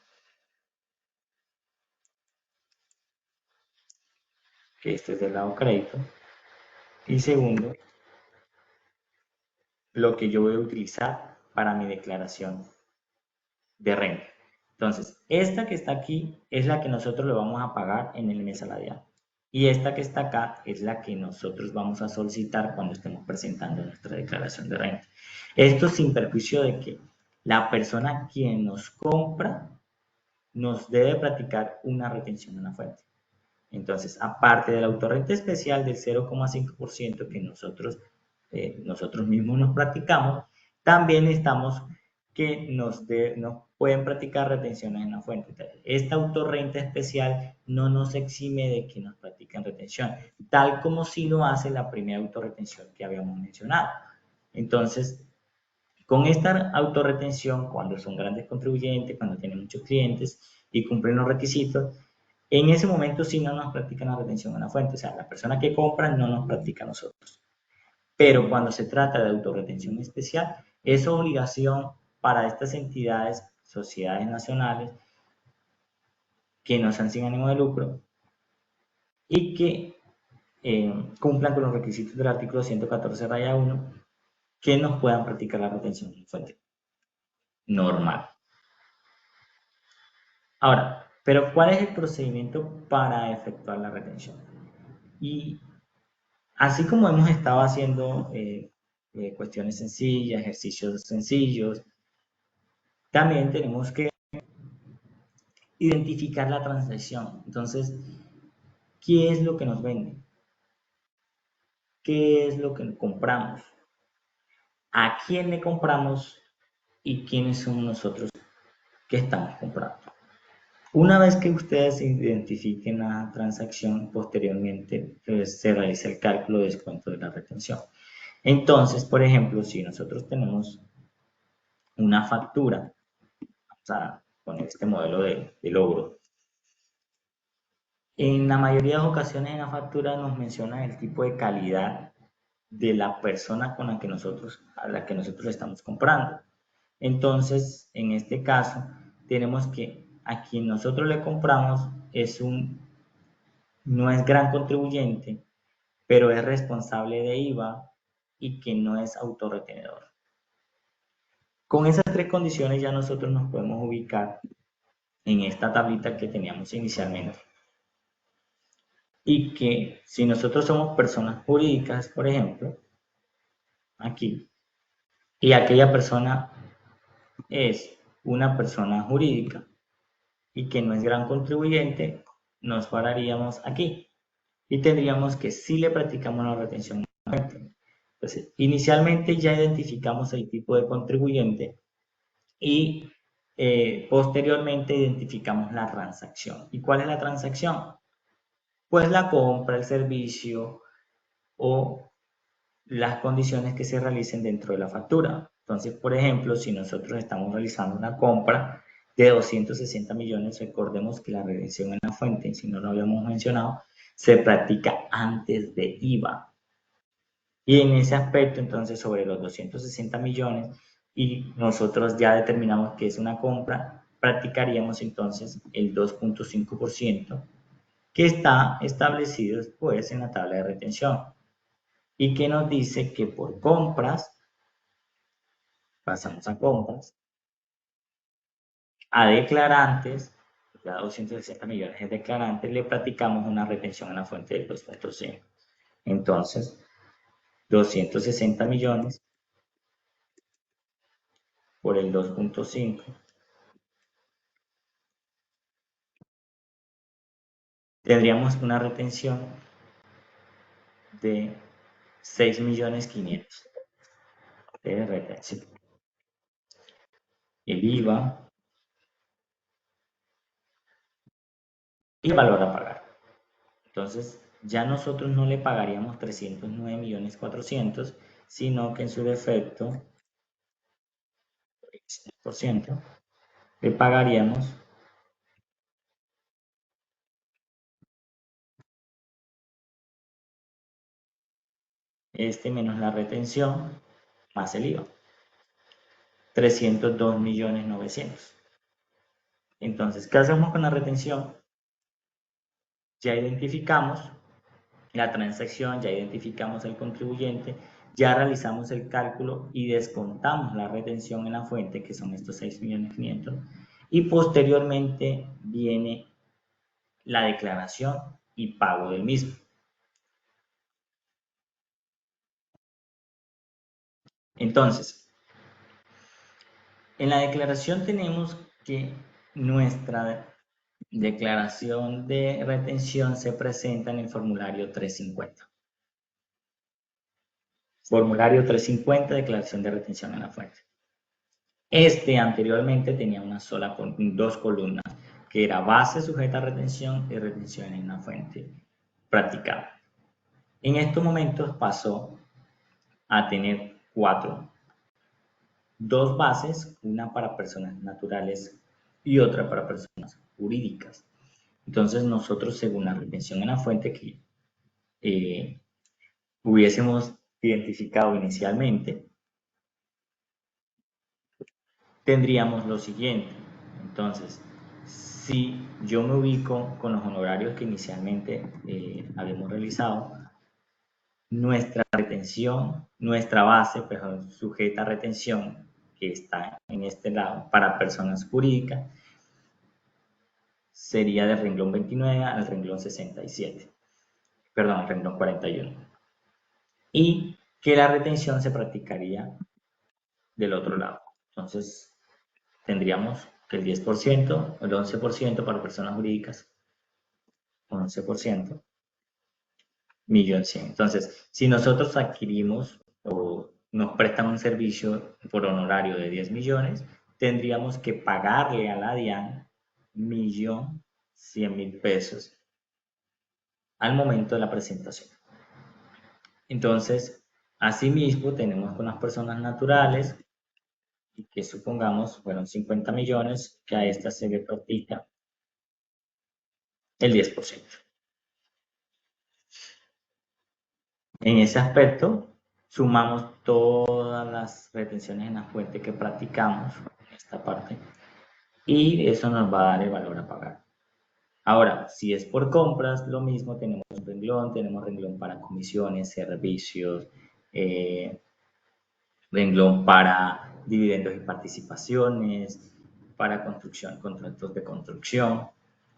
S3: que este es del lado crédito. Y segundo, lo que yo voy a utilizar para mi declaración de renta. Entonces, esta que está aquí es la que nosotros le vamos a pagar en el mes salarial. Y esta que está acá es la que nosotros vamos a solicitar cuando estemos presentando nuestra declaración de renta. Esto sin perjuicio de que la persona quien nos compra nos debe practicar una retención en la fuente. Entonces, aparte de la autorrenta especial del 0,5% que nosotros mismos nos practicamos, también estamos que nos pueden practicar retenciones en la fuente. Entonces, esta autorrenta especial no nos exime de que nos practiquen retención, tal como si lo hace la primera autorretención que habíamos mencionado. Entonces, con esta autorretención, cuando son grandes contribuyentes, cuando tienen muchos clientes y cumplen los requisitos, en ese momento sí no nos practican la retención en la fuente, o sea, la persona que compra no nos practica a nosotros. Pero cuando se trata de autorretención especial, es obligación para estas entidades, sociedades nacionales, que no sean sin ánimo de lucro y que cumplan con los requisitos del artículo 114 raya 1, que nos puedan practicar la retención en fuente normal. Ahora, pero ¿cuál es el procedimiento para efectuar la retención? Y así como hemos estado haciendo cuestiones sencillas, ejercicios sencillos, también tenemos que identificar la transacción. Entonces, ¿qué es lo que nos vende? ¿Qué es lo que compramos? ¿A quién le compramos? ¿Y quiénes somos nosotros que estamos comprando? Una vez que ustedes identifiquen la transacción, posteriormente se realiza el cálculo de descuento de la retención. Entonces, por ejemplo, si nosotros tenemos una factura, o sea, con este modelo de logro, en la mayoría de las ocasiones en la factura nos menciona el tipo de calidad de la persona con la que a la que nosotros estamos comprando. Entonces, en este caso, tenemos que a quien nosotros le compramos no es gran contribuyente, pero es responsable de IVA y que no es autorretenedor. Con esas tres condiciones ya nosotros nos podemos ubicar en esta tablita que teníamos inicialmente. Y que si nosotros somos personas jurídicas, por ejemplo, aquí, y aquella persona es una persona jurídica y que no es gran contribuyente, nos pararíamos aquí y tendríamos que si le practicamos la retención. Entonces, inicialmente ya identificamos el tipo de contribuyente y posteriormente identificamos la transacción. ¿Y cuál es la transacción? Pues la compra, el servicio o las condiciones que se realicen dentro de la factura. Entonces, por ejemplo, si nosotros estamos realizando una compra de 260 millones, recordemos que la redención en la fuente, si no lo habíamos mencionado, se practica antes de IVA. Y en ese aspecto, entonces, sobre los 260 millones, y nosotros ya determinamos que es una compra, practicaríamos entonces el 2,5% que está establecido después en la tabla de retención y que nos dice que por compras, pasamos a compras, a declarantes, ya 260 millones de declarantes, le practicamos una retención en la fuente del 2,5. Entonces, 260 millones por el 2,5 tendríamos una retención de 6.500.000 de retención. El IVA y el valor a pagar. Entonces, ya nosotros no le pagaríamos 309.400.000, sino que en su defecto, por ciento, le pagaríamos este menos la retención más el IVA, 302.900.000. Entonces, ¿qué hacemos con la retención? Ya identificamos la transacción, ya identificamos el contribuyente, ya realizamos el cálculo y descontamos la retención en la fuente, que son estos 6.500.000, y posteriormente viene la declaración y pago del mismo. Entonces, en la declaración tenemos que nuestra declaración de retención se presenta en el formulario 350. Formulario 350, declaración de retención en la fuente. Este anteriormente tenía dos columnas, que era base sujeta a retención y retención en una fuente practicada. En estos momentos pasó a tener 4. 2 bases, una para personas naturales y otra para personas jurídicas. Entonces nosotros, según la retención en la fuente que hubiésemos identificado inicialmente, tendríamos lo siguiente. Entonces, si yo me ubico con los honorarios que inicialmente habíamos realizado, nuestra retención, nuestra base, perdón, sujeta a retención, que está en este lado, para personas jurídicas, sería del renglón 29 al renglón 67. Perdón, al renglón 41. Y que la retención se practicaría del otro lado. Entonces, tendríamos que el 10%, el 11% para personas jurídicas, 11%, 1.100.000. Entonces, si nosotros adquirimos o nos prestan un servicio por honorario de 10 millones, tendríamos que pagarle a la DIAN 1.100.000 pesos al momento de la presentación. Entonces, asimismo, tenemos con las personas naturales, y que supongamos fueron 50 millones, que a esta se le practica el 10%. En ese aspecto, sumamos todas las retenciones en la fuente que practicamos en esta parte y eso nos va a dar el valor a pagar. Ahora, si es por compras, lo mismo, tenemos renglón para comisiones, servicios, renglón para dividendos y participaciones, para construcción, contratos de construcción.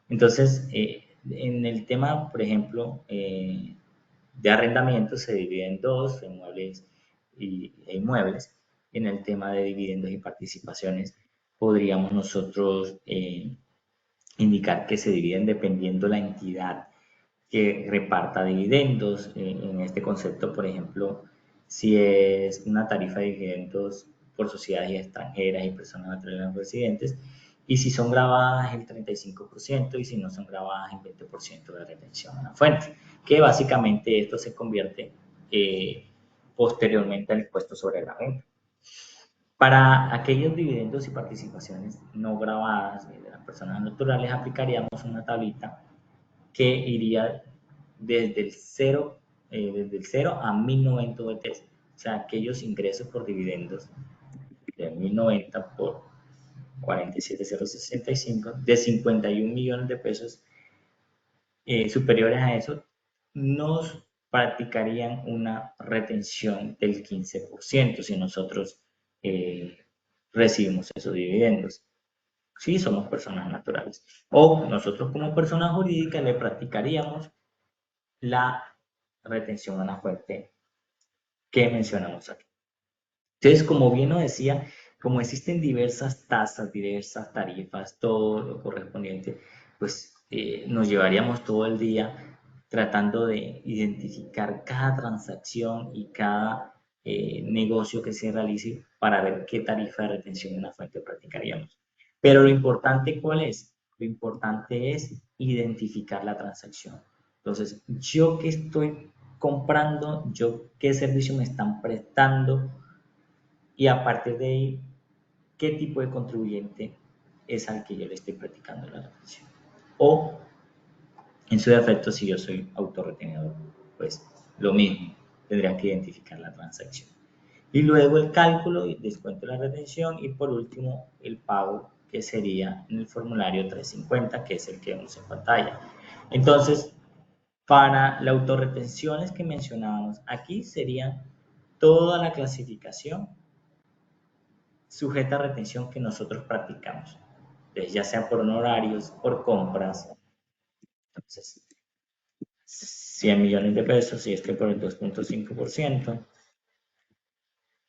S3: Entonces, en el tema, por ejemplo, de arrendamiento se divide en dos, muebles e inmuebles. En el tema de dividendos y participaciones podríamos nosotros indicar que se dividen dependiendo la entidad que reparta dividendos. En este concepto, por ejemplo, si es una tarifa de dividendos por sociedades extranjeras y personas naturales residentes, y si son grabadas el 35% y si no son grabadas el 20% de retención a la fuente, que básicamente esto se convierte posteriormente al impuesto sobre la renta. Para aquellos dividendos y participaciones no grabadas de las personas naturales aplicaríamos una tablita que iría desde el 0 a 1090 VTs, o sea, aquellos ingresos por dividendos de 1090 por 47,065 de 51 millones de pesos superiores a eso, nos practicarían una retención del 15% si nosotros recibimos esos dividendos. Si somos personas naturales. O nosotros como personas jurídicas le practicaríamos la retención a la fuente que mencionamos aquí. Entonces, como bien lo decía, como existen diversas tasas, diversas tarifas, todo lo correspondiente, pues nos llevaríamos todo el día tratando de identificar cada transacción y cada negocio que se realice para ver qué tarifa de retención en la fuente practicaríamos. Pero lo importante, ¿cuál es? Lo importante es identificar la transacción. Entonces, yo qué estoy comprando, yo qué servicio me están prestando, y a partir de ahí, qué tipo de contribuyente es al que yo le estoy practicando la retención. O, en su defecto, si yo soy autorretenedor, pues lo mismo, tendría que identificar la transacción. Y luego el cálculo y descuento de la retención y por último el pago, que sería en el formulario 350, que es el que vemos en pantalla. Entonces, para las autorretenciones que mencionábamos, aquí serían toda la clasificación sujeta a retención que nosotros practicamos. Entonces, ya sea por honorarios, por compras. Entonces, 100 millones de pesos, si es que por el 2.5%,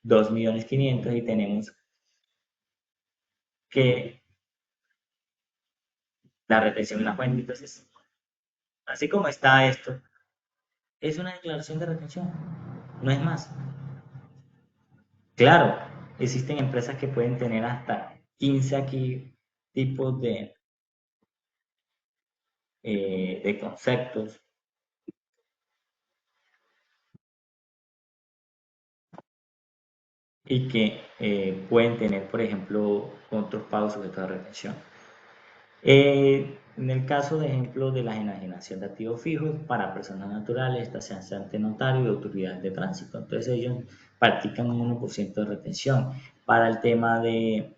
S3: 2.500.000 y tenemos que la retención en la fuente. Entonces, así como está esto, es una declaración de retención, no es más. Claro, existen empresas que pueden tener hasta 15 aquí tipos de conceptos y que pueden tener, por ejemplo, otros pagos sujetos a retención. En el caso, de ejemplo, de la enajenación de activos fijos para personas naturales, esta se hace ante notario y autoridades de tránsito. Entonces ellos practican un 1% de retención. Para el tema de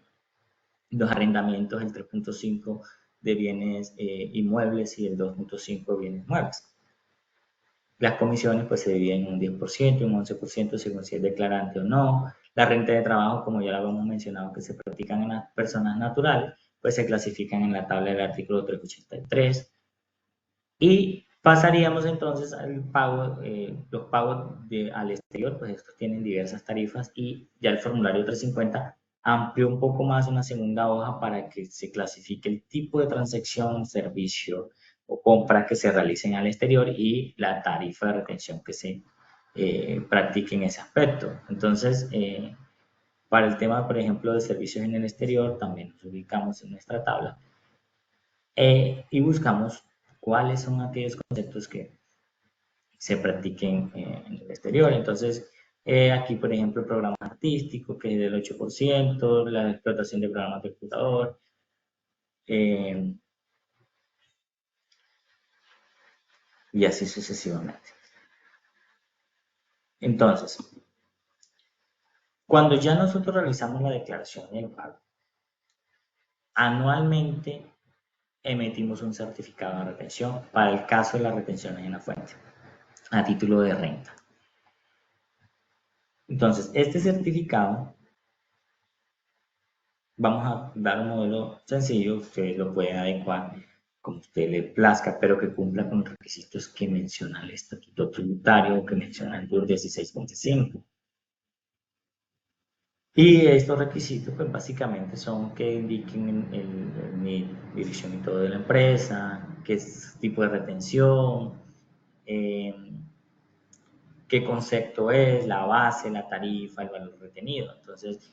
S3: los arrendamientos, el 3.5% de bienes inmuebles y el 2.5% de bienes muebles. Las comisiones pues se dividen en un 10% y un 11% según si es declarante o no. La renta de trabajo, como ya lo habíamos mencionado, que se practican en las personas naturales, pues se clasifican en la tabla del artículo 383. Y pasaríamos entonces al pago, los pagos al exterior, pues estos tienen diversas tarifas y ya el formulario 350 amplió un poco más una segunda hoja para que se clasifique el tipo de transacción, servicio o compra que se realicen al exterior y la tarifa de retención que se practique en ese aspecto. Entonces, para el tema, por ejemplo, de servicios en el exterior, también nos ubicamos en nuestra tabla y buscamos cuáles son aquellos conceptos que se practiquen en el exterior. Entonces, aquí, por ejemplo, el programa artístico, que es del 8%, la explotación de programas de computador, y así sucesivamente. Entonces, cuando ya nosotros realizamos la declaración del pago, anualmente emitimos un certificado de retención para el caso de las retenciones en la fuente, a título de renta. Entonces, este certificado, vamos a dar un modelo sencillo, ustedes lo pueden adecuar como usted le plazca, pero que cumpla con los requisitos que menciona el estatuto tributario, que menciona el DUR 16.5. Y estos requisitos, pues básicamente son que indiquen el dirección y todo de la empresa, qué tipo de retención, eh, qué concepto es, la base, la tarifa, el valor retenido. Entonces,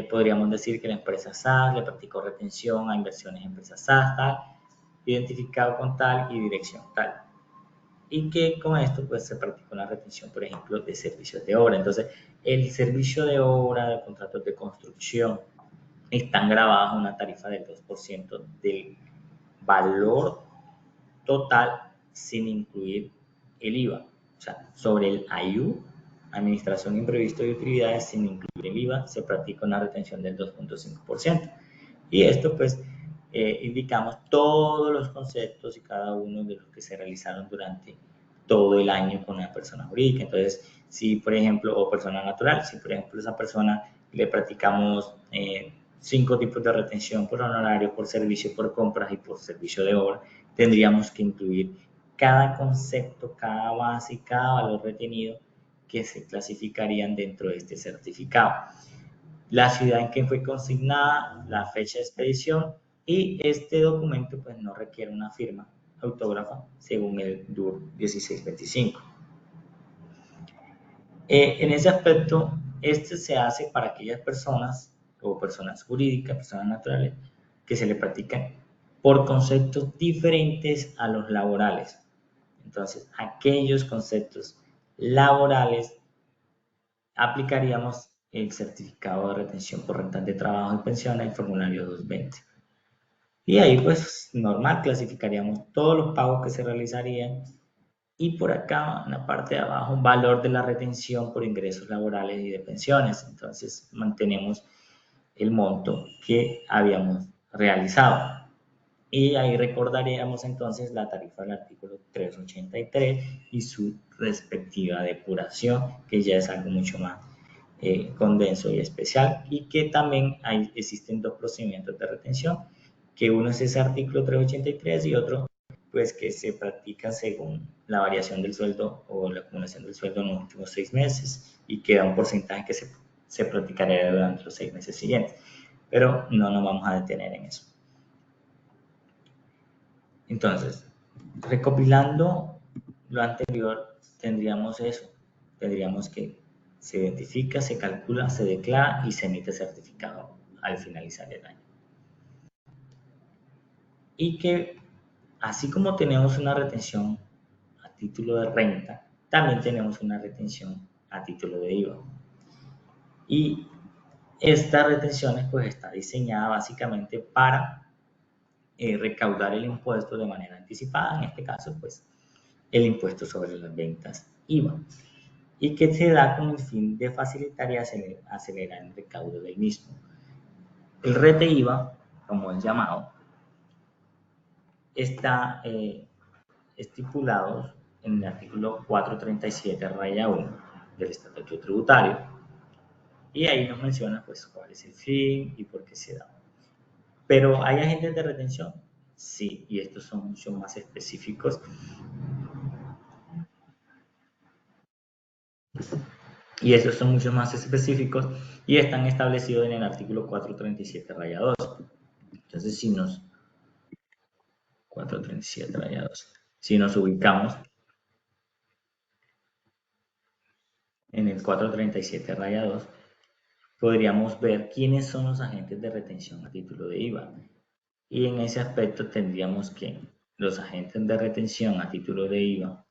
S3: podríamos decir que la empresa SAS le practicó retención a inversiones en empresas SAS, tal, identificado con tal y dirección tal. Y que con esto pues se practicó una retención, por ejemplo, de servicios de obra. Entonces, el servicio de obra, de contratos de construcción, están grabados en una tarifa del 2% del valor total sin incluir el IVA. O sea, sobre el AIU, Administración Imprevisto y Utilidades, sin incluir el IVA, se practica una retención del 2.5%. Y esto pues indicamos todos los conceptos y cada uno de los que se realizaron durante todo el año con la persona jurídica. Entonces, si por ejemplo, o persona natural, si por ejemplo esa persona le practicamos 5 tipos de retención por honorario, por servicio, por compras y por servicio de obra, tendríamos que incluir cada concepto, cada base y cada valor retenido que se clasificarían dentro de este certificado. La ciudad en que fue consignada, la fecha de expedición y este documento pues no requiere una firma autógrafa según el DUR 1625. En ese aspecto, este se hace para aquellas personas o personas jurídicas, personas naturales, que se le practican por conceptos diferentes a los laborales. Entonces, aquellos conceptos laborales aplicaríamos el certificado de retención por rentas de trabajo y pensiones, el formulario 220. Y ahí pues normal clasificaríamos todos los pagos que se realizarían y por acá en la parte de abajo un valor de la retención por ingresos laborales y de pensiones. Entonces mantenemos el monto que habíamos realizado. Y ahí recordaríamos entonces la tarifa del artículo 383 y su respectiva depuración, que ya es algo mucho más condenso y especial, y que también existen dos procedimientos de retención, que uno es ese artículo 383 y otro pues que se practica según la variación del sueldo o la acumulación del sueldo en los últimos 6 meses y queda un porcentaje que se practicaría durante los 6 meses siguientes. Pero no nos vamos a detener en eso. Entonces, recopilando lo anterior, tendríamos eso. Tendríamos que se identifica, se calcula, se declara y se emite certificado al finalizar el año. Y que así como tenemos una retención a título de renta, también tenemos una retención a título de IVA. Y esta retención pues está diseñada básicamente para recaudar el impuesto de manera anticipada, en este caso pues el impuesto sobre las ventas IVA, y que se da con el fin de facilitar y acelerar el recaudo del mismo. El rete IVA, como es llamado, está estipulado en el artículo 437, raya 1 del Estatuto Tributario, y ahí nos menciona pues cuál es el fin y por qué se da. Pero ¿hay agentes de retención? Sí, y estos son mucho más específicos. Y estos son mucho más específicos y están establecidos en el artículo 437, raya 2. Entonces, si nos 437, raya 2. Si nos ubicamos en el 437, raya 2, podríamos ver quiénes son los agentes de retención a título de IVA. Y en ese aspecto tendríamos que los agentes de retención a título de IVA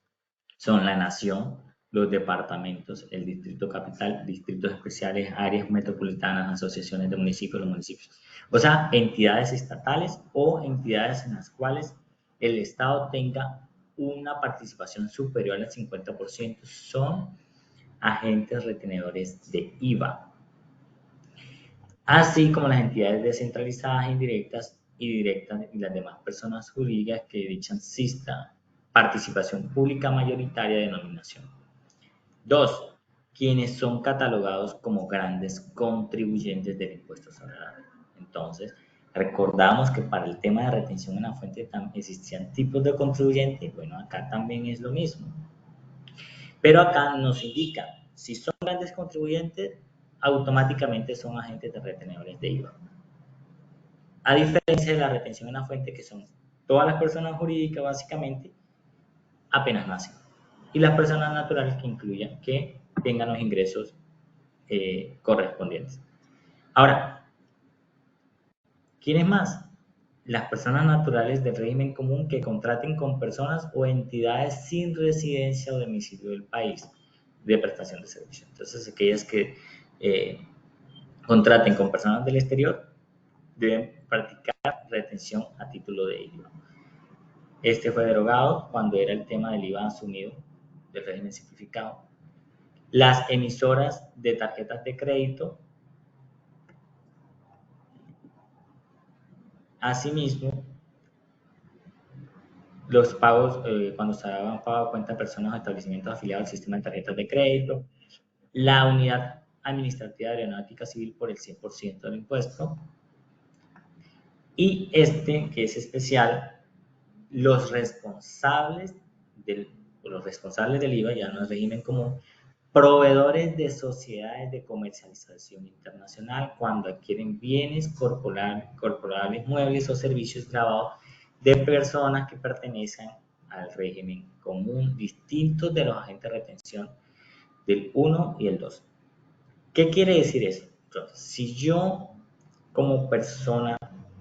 S3: son la nación, los departamentos, el distrito capital, distritos especiales, áreas metropolitanas, asociaciones de municipios, los municipios. O sea, entidades estatales o entidades en las cuales el Estado tenga una participación superior al 50% son agentes retenedores de IVA. Así como las entidades descentralizadas, indirectas y directas y las demás personas jurídicas que dichas exista participación pública mayoritaria de denominación. 2. Quienes son catalogados como grandes contribuyentes del impuesto sobre la renta. Entonces, recordamos que para el tema de retención en la fuente existían tipos de contribuyentes. Bueno, acá también es lo mismo. Pero acá nos indica, si son grandes contribuyentes, automáticamente son agentes de retenedores de IVA. A diferencia de la retención en la fuente, que son todas las personas jurídicas básicamente, apenas nacen. Y las personas naturales que incluyan que tengan los ingresos correspondientes. Ahora, ¿quiénes más? Las personas naturales del régimen común que contraten con personas o entidades sin residencia o domicilio del país de prestación de servicio. Entonces, aquellas que contraten con personas del exterior deben practicar retención a título de IVA. Este fue derogado cuando era el tema del IVA asumido del régimen simplificado. Las emisoras de tarjetas de crédito, asimismo, los pagos, cuando se daban pago a cuenta de personas o establecimientos afiliados al sistema de tarjetas de crédito, la unidad administrativa de aeronáutica civil por el 100% del impuesto, y este, que es especial, los responsables del IVA, ya no es régimen común, proveedores de sociedades de comercialización internacional cuando adquieren bienes corporales, muebles o servicios grabados de personas que pertenecen al régimen común, distintos de los agentes de retención del 1 y el 2. ¿Qué quiere decir eso? Entonces, si yo como persona,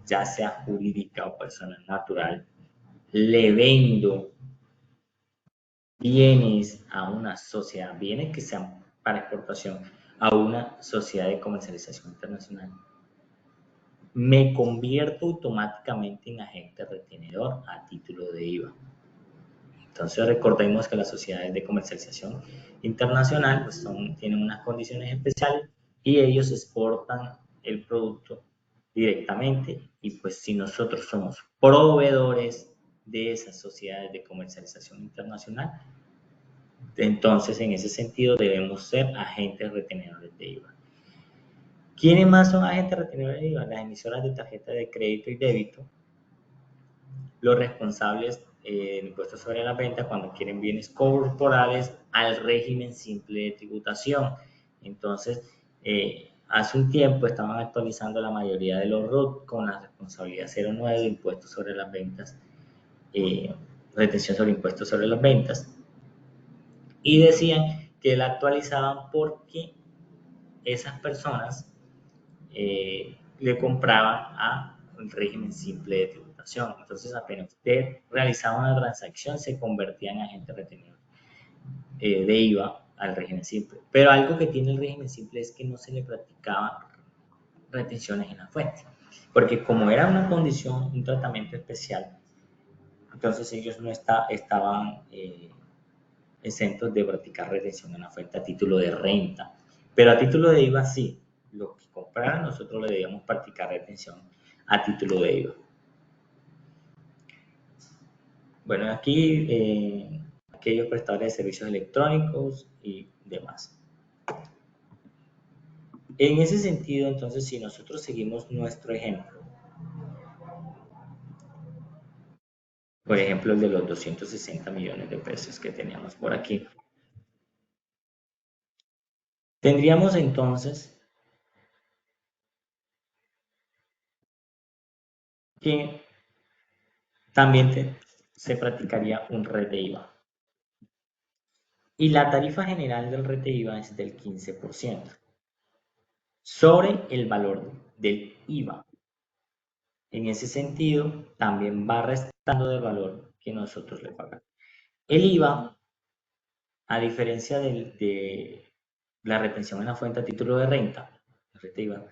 S3: ya sea jurídica o persona natural, le vendo bienes a una sociedad, bienes que sean para exportación, a una sociedad de comercialización internacional, me convierto automáticamente en agente retenedor a título de IVA. Entonces recordemos que las sociedades de comercialización internacional pues tienen unas condiciones especiales y ellos exportan el producto directamente, y pues si nosotros somos proveedores de esas sociedades de comercialización internacional. Entonces, en ese sentido, debemos ser agentes retenedores de IVA. ¿Quiénes más son agentes retenedores de IVA? Las emisoras de tarjeta de crédito y débito, los responsables del impuesto sobre la venta cuando quieren bienes corporales al régimen simple de tributación. Entonces, hace un tiempo estaban actualizando la mayoría de los RUT con la responsabilidad 09 de impuestos sobre las ventas, retención sobre impuestos sobre las ventas, y decían que la actualizaban porque esas personas le compraban a un régimen simple de tributación. Entonces, apenas usted realizaba una transacción, se convertía en agente retenido de IVA al régimen simple. Pero algo que tiene el régimen simple es que no se le practicaban retenciones en la fuente, porque como era una condición, un tratamiento especial, entonces ellos no estaban exentos de practicar retención en la fuente a título de renta, pero a título de IVA sí. Los que compraran, nosotros le debíamos practicar retención a título de IVA. Bueno, aquí aquellos prestadores de servicios electrónicos y demás. En ese sentido, entonces, si nosotros seguimos nuestro ejemplo, por ejemplo, el de los 260 millones de pesos que teníamos por aquí, tendríamos entonces que también se practicaría un RET de IVA. Y la tarifa general del RET de IVA es del 15% sobre el valor del IVA. En ese sentido, también va restando del valor que nosotros le pagamos. El IVA, a diferencia de la retención en la fuente a título de renta, IVA,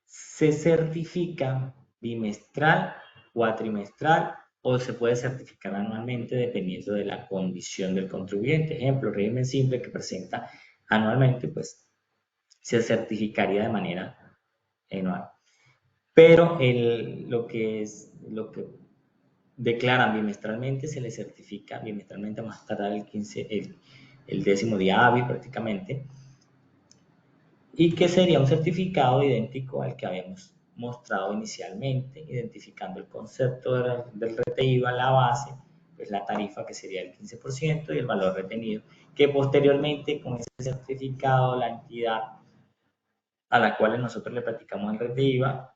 S3: se certifica bimestral, cuatrimestral o se puede certificar anualmente dependiendo de la condición del contribuyente. Ejemplo, régimen simple que presenta anualmente, pues se certificaría de manera anual. Pero lo que declaran bimestralmente se le certifica bimestralmente más tardar el 10º día hábil prácticamente, y que sería un certificado idéntico al que habíamos mostrado inicialmente, identificando el concepto del RET IVA, la base, pues la tarifa que sería el 15% y el valor retenido, que posteriormente con ese certificado la entidad a la cual nosotros le practicamos el RET IVA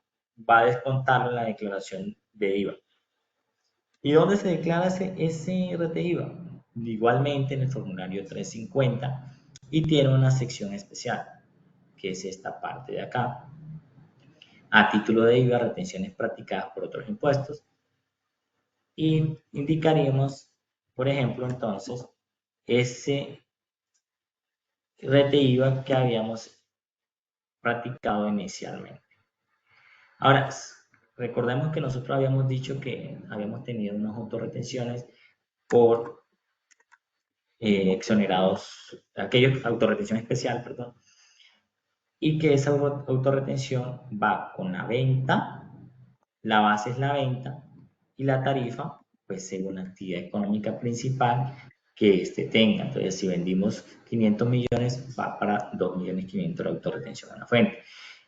S3: va a descontarlo en la declaración de IVA. ¿Y dónde se declara ese RET IVA? Igualmente en el formulario 350 y tiene una sección especial, que es esta parte de acá, a título de IVA, retenciones practicadas por otros impuestos, y indicaríamos, por ejemplo, entonces, ese RET IVA que habíamos practicado inicialmente. Ahora, recordemos que nosotros habíamos dicho que habíamos tenido unas autorretenciones por exonerados, aquellos autorretención especial, perdón, y que esa autorretención va con la venta, la base es la venta y la tarifa, pues según la actividad económica principal que éste tenga. Entonces, si vendimos 500 millones, va para 2.500.000 de autorretención en la fuente.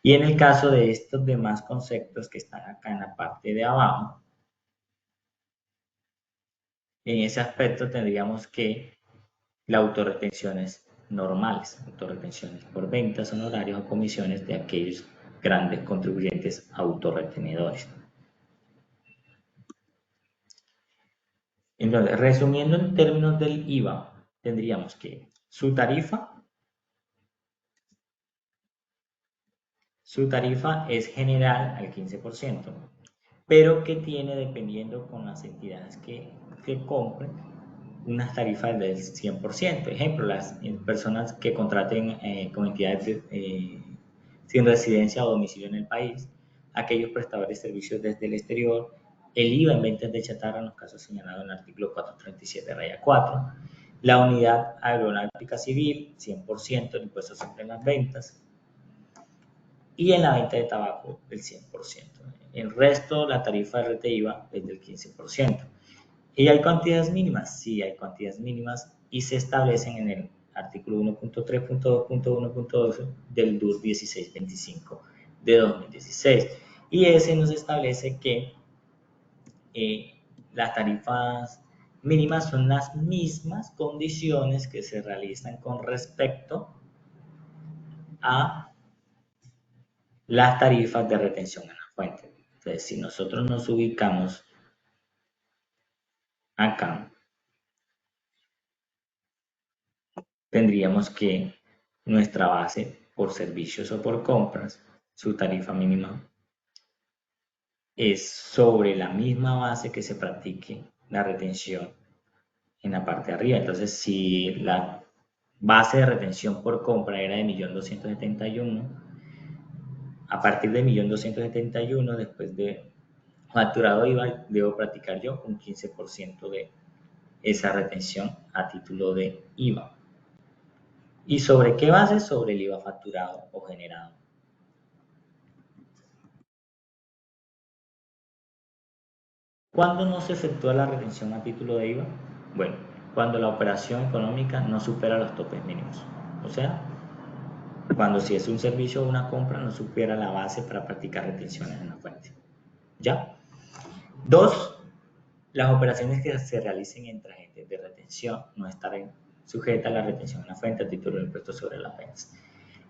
S3: Y en el caso de estos demás conceptos que están acá en la parte de abajo, en ese aspecto tendríamos que la autorretención es normales, autorretenciones por ventas, honorarios o comisiones de aquellos grandes contribuyentes autorretenedores. Entonces, resumiendo en términos del IVA, tendríamos que su tarifa es general al 15%, pero que tiene, dependiendo con las entidades que compren, unas tarifas del 100%. Ejemplo, las personas que contraten con entidades sin residencia o domicilio en el país, aquellos prestadores de servicios desde el exterior, el IVA en ventas de chatarra en los casos señalados en el artículo 437-4, la unidad aeronáutica civil, 100% el impuesto sobre las ventas, y en la venta de tabaco el 100%. el resto, la tarifa de rete IVA es del 15%. ¿Y hay cantidades mínimas? Sí, hay cantidades mínimas y se establecen en el artículo 1.3.2.1.12 del DUR 1625 de 2016. Y ese nos establece que las tarifas mínimas son las mismas condiciones que se realizan con respecto a las tarifas de retención en la fuente. Entonces, si nosotros nos ubicamos acá, tendríamos que nuestra base por servicios o por compras, su tarifa mínima es sobre la misma base que se practique la retención en la parte de arriba. Entonces, si la base de retención por compra era de 1.271.000, a partir de 1.271.000, después de facturado IVA, debo practicar yo un 15% de esa retención a título de IVA. ¿Y sobre qué base? Sobre el IVA facturado o generado. ¿Cuándo no se efectúa la retención a título de IVA? Bueno, cuando la operación económica no supera los topes mínimos. O sea, cuando si es un servicio o una compra no supera la base para practicar retenciones en la fuente. ¿Ya? 2. Las operaciones que se realicen entre agentes de retención no estarán sujetas a la retención en la fuente a título del impuesto sobre las ventas.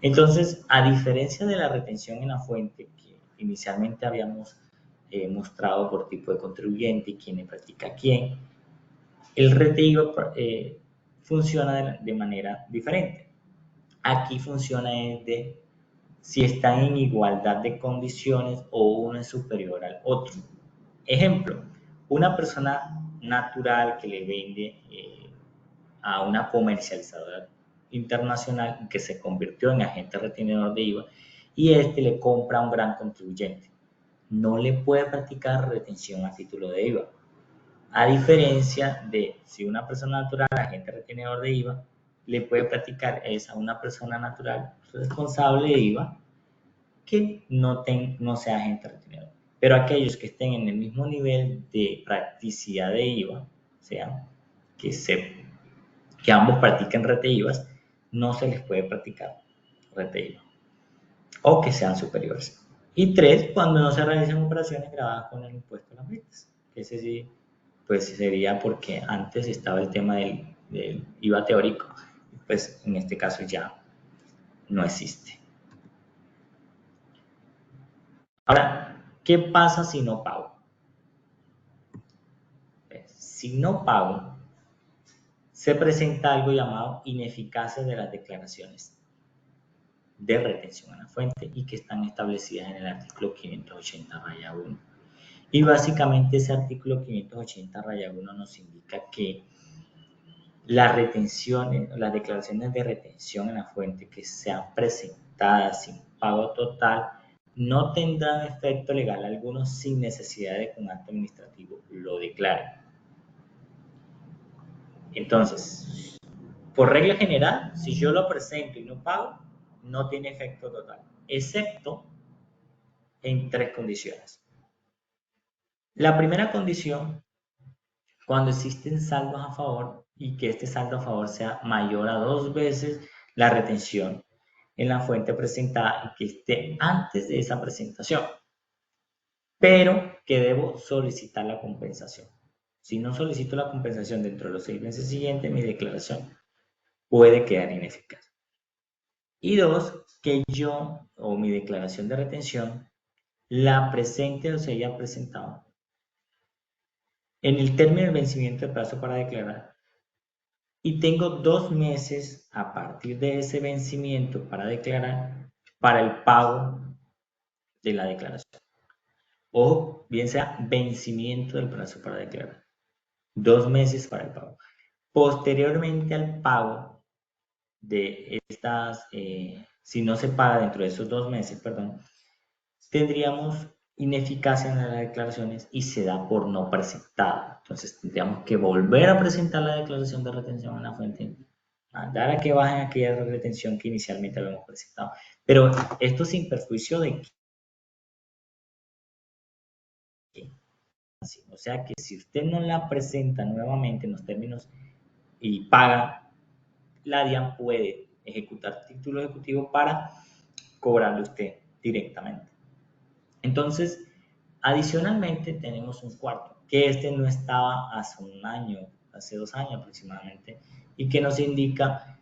S3: Entonces, a diferencia de la retención en la fuente que inicialmente habíamos mostrado por tipo de contribuyente y quién practica quién, el rete IVA funciona de manera diferente. Aquí funciona de si están en igualdad de condiciones o uno es superior al otro. Ejemplo, una persona natural que le vende a una comercializadora internacional que se convirtió en agente retenedor de IVA y este le compra a un gran contribuyente. No le puede practicar retención a título de IVA. A diferencia de si una persona natural, agente retenedor de IVA, le puede practicar es a una persona natural responsable de IVA que no sea agente retenedor. Pero aquellos que estén en el mismo nivel de practicidad de IVA, o sea, que ambos practiquen rete IVAs, no se les puede practicar rete IVA o que sean superiores. Y 3, cuando no se realizan operaciones grabadas con el impuesto a las ventas. Ese sí, pues sería porque antes estaba el tema del IVA teórico, pues en este caso ya no existe. Ahora, ¿qué pasa si no pago? Si no pago, se presenta algo llamado ineficacia de las declaraciones de retención a la fuente y que están establecidas en el artículo 580-1. Y básicamente ese artículo 580-1 nos indica que las declaraciones de retención en la fuente que sean presentadas sin pago total no tendrán efecto legal alguno sin necesidad de que un acto administrativo lo declare. Entonces, por regla general, si yo lo presento y no pago, no tiene efecto total, excepto en 3 condiciones. La primera condición, cuando existen saldos a favor y que este saldo a favor sea mayor a 2 veces la retención en la fuente presentada y que esté antes de esa presentación, pero que debo solicitar la compensación. Si no solicito la compensación dentro de los 6 meses siguientes, mi declaración puede quedar ineficaz. Y 2, que yo o mi declaración de retención la presente o se haya presentado en el término del vencimiento de plazo para declarar y tengo 2 meses a partir de ese vencimiento para declarar para el pago de la declaración o bien sea vencimiento del plazo para declarar. 2 meses para el pago. Posteriormente al pago de estas, si no se paga dentro de esos 2 meses, perdón, tendríamos ineficacia en las declaraciones y se da por no presentada. Entonces tendríamos que volver a presentar la declaración de retención en la fuente, dar a que bajen aquella retención que inicialmente habíamos presentado. Pero esto sin perjuicio de sanción. O sea que si usted no la presenta nuevamente en los términos y paga, la DIAN puede ejecutar título ejecutivo para cobrarle usted directamente. Entonces, adicionalmente tenemos un cuarto, que este no estaba hace un año, hace 2 años aproximadamente, y que nos indica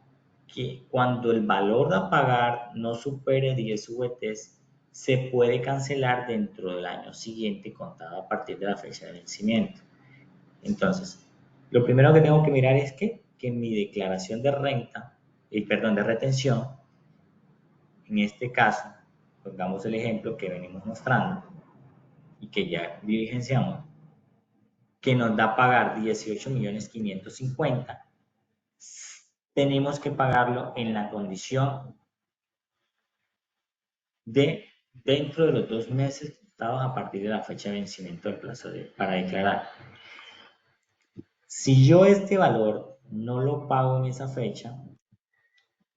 S3: que cuando el valor a pagar no supere 10 VTs, se puede cancelar dentro del año siguiente contado a partir de la fecha de vencimiento. Entonces, lo primero que tengo que mirar es que mi declaración de renta, perdón, de retención, en este caso, pongamos el ejemplo que venimos mostrando y que ya diligenciamos, que nos da a pagar 18.550.000, tenemos que pagarlo en la condición de dentro de los 2 meses dados a partir de la fecha de vencimiento del plazo para declarar. Si yo este valor no lo pago en esa fecha,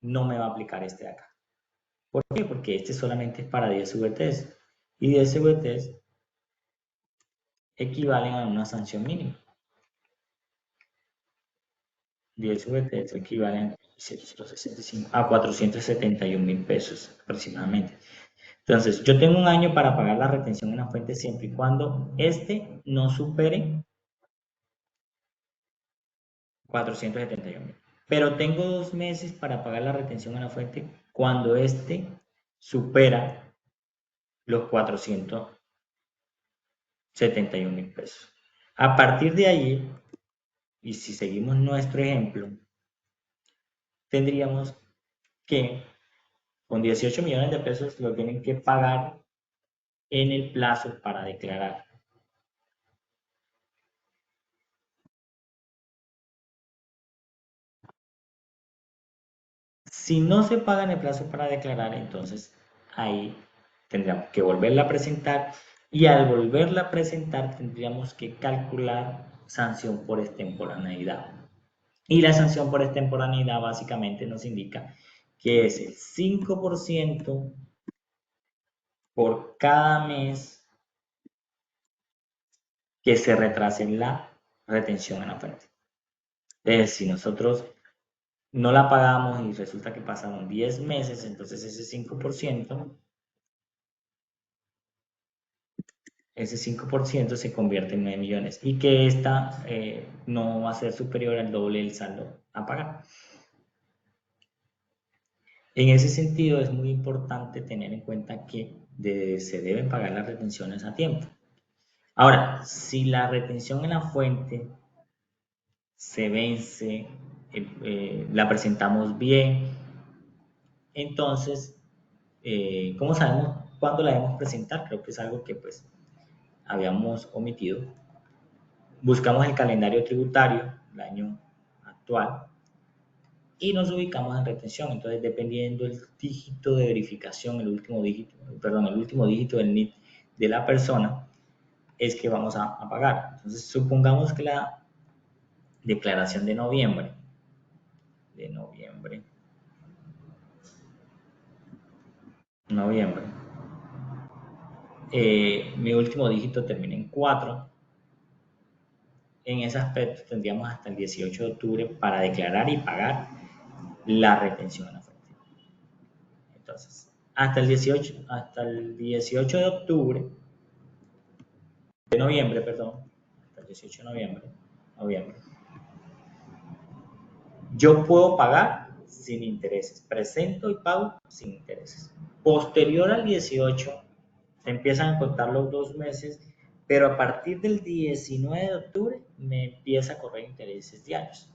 S3: no me va a aplicar este de acá. ¿Por qué? Porque este solamente es para 10 VTs y 10 VTs equivalen a una sanción mínima. 10 VTs equivalen a 471.000 pesos aproximadamente. Entonces, yo tengo un año para pagar la retención en la fuente siempre y cuando este no supere 471.000. Pero tengo 2 meses para pagar la retención en la fuente cuando este supera los 471.000 pesos. A partir de allí, y si seguimos nuestro ejemplo, tendríamos que con 18 millones de pesos lo tienen que pagar en el plazo para declarar. Si no se paga en el plazo para declarar, entonces ahí tendríamos que volverla a presentar y al volverla a presentar tendríamos que calcular sanción por extemporaneidad. Y la sanción por extemporaneidad básicamente nos indica que es el 5% por cada mes que se retrase la retención en la fuente. Entonces, si nosotros no la pagamos y resulta que pasaron 10 meses, entonces ese 5% se convierte en 9 millones y que esta no va a ser superior al doble del saldo a pagar. En ese sentido es muy importante tener en cuenta que se deben pagar las retenciones a tiempo. Ahora, si la retención en la fuente se vence, la presentamos bien, entonces, ¿cómo sabemos cuándo la debemos presentar? Creo que es algo que pues habíamos omitido. Buscamos el calendario tributario, el año actual, y nos ubicamos en retención. Entonces, dependiendo del dígito de verificación, el último dígito del NIT de la persona, es que vamos a pagar. Entonces, supongamos que la declaración de noviembre, mi último dígito termina en 4. En ese aspecto tendríamos hasta el 18 de octubre para declarar y pagar la retención en la fuente. Entonces, hasta el 18 de octubre, de noviembre, perdón, hasta el 18 de noviembre, yo puedo pagar sin intereses, presento y pago sin intereses. Posterior al 18, se empiezan a contar los 2 meses, pero a partir del 19 de octubre me empieza a correr intereses diarios,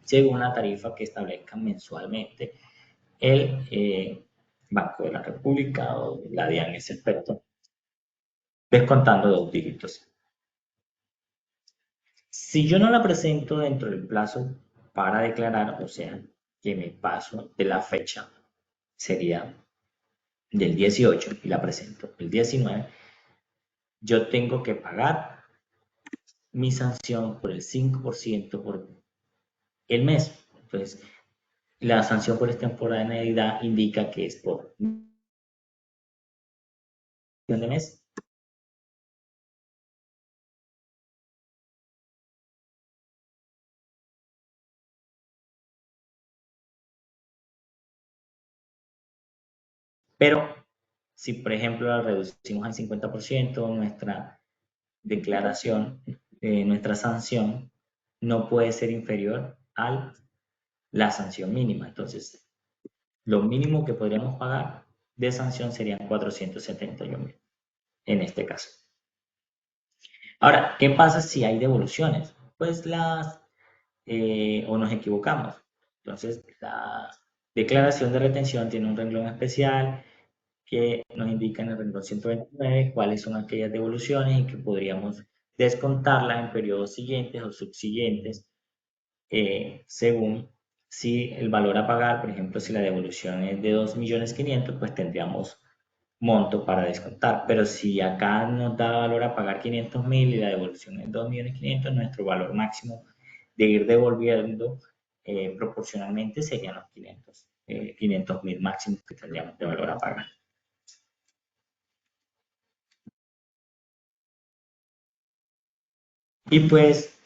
S3: según la tarifa que establezca mensualmente el Banco de la República o la DIAN en ese aspecto, descontando 2 dígitos. Si yo no la presento dentro del plazo para declarar, o sea, que me paso de la fecha, sería del 18 y la presento el 19, yo tengo que pagar mi sanción por el 5% por el mes. Entonces, la sanción por extemporaneidad indica que es por de mes Pero si, por ejemplo, la reducimos al 50%, nuestra declaración, nuestra sanción no puede ser inferior a la sanción mínima. Entonces, lo mínimo que podríamos pagar de sanción serían 471.000 en este caso. Ahora, ¿qué pasa si hay devoluciones? Pues o nos equivocamos. Entonces, la declaración de retención tiene un renglón especial que nos indica en el renglón 129 cuáles son aquellas devoluciones y que podríamos descontarlas en periodos siguientes o subsiguientes según si el valor a pagar, por ejemplo, si la devolución es de 2.500.000, pues tendríamos monto para descontar. Pero si acá nos da valor a pagar 500.000 y la devolución es 2.500.000, nuestro valor máximo de ir devolviendo proporcionalmente serían los 500.000 máximos que tendríamos de valor a pagar. Y pues,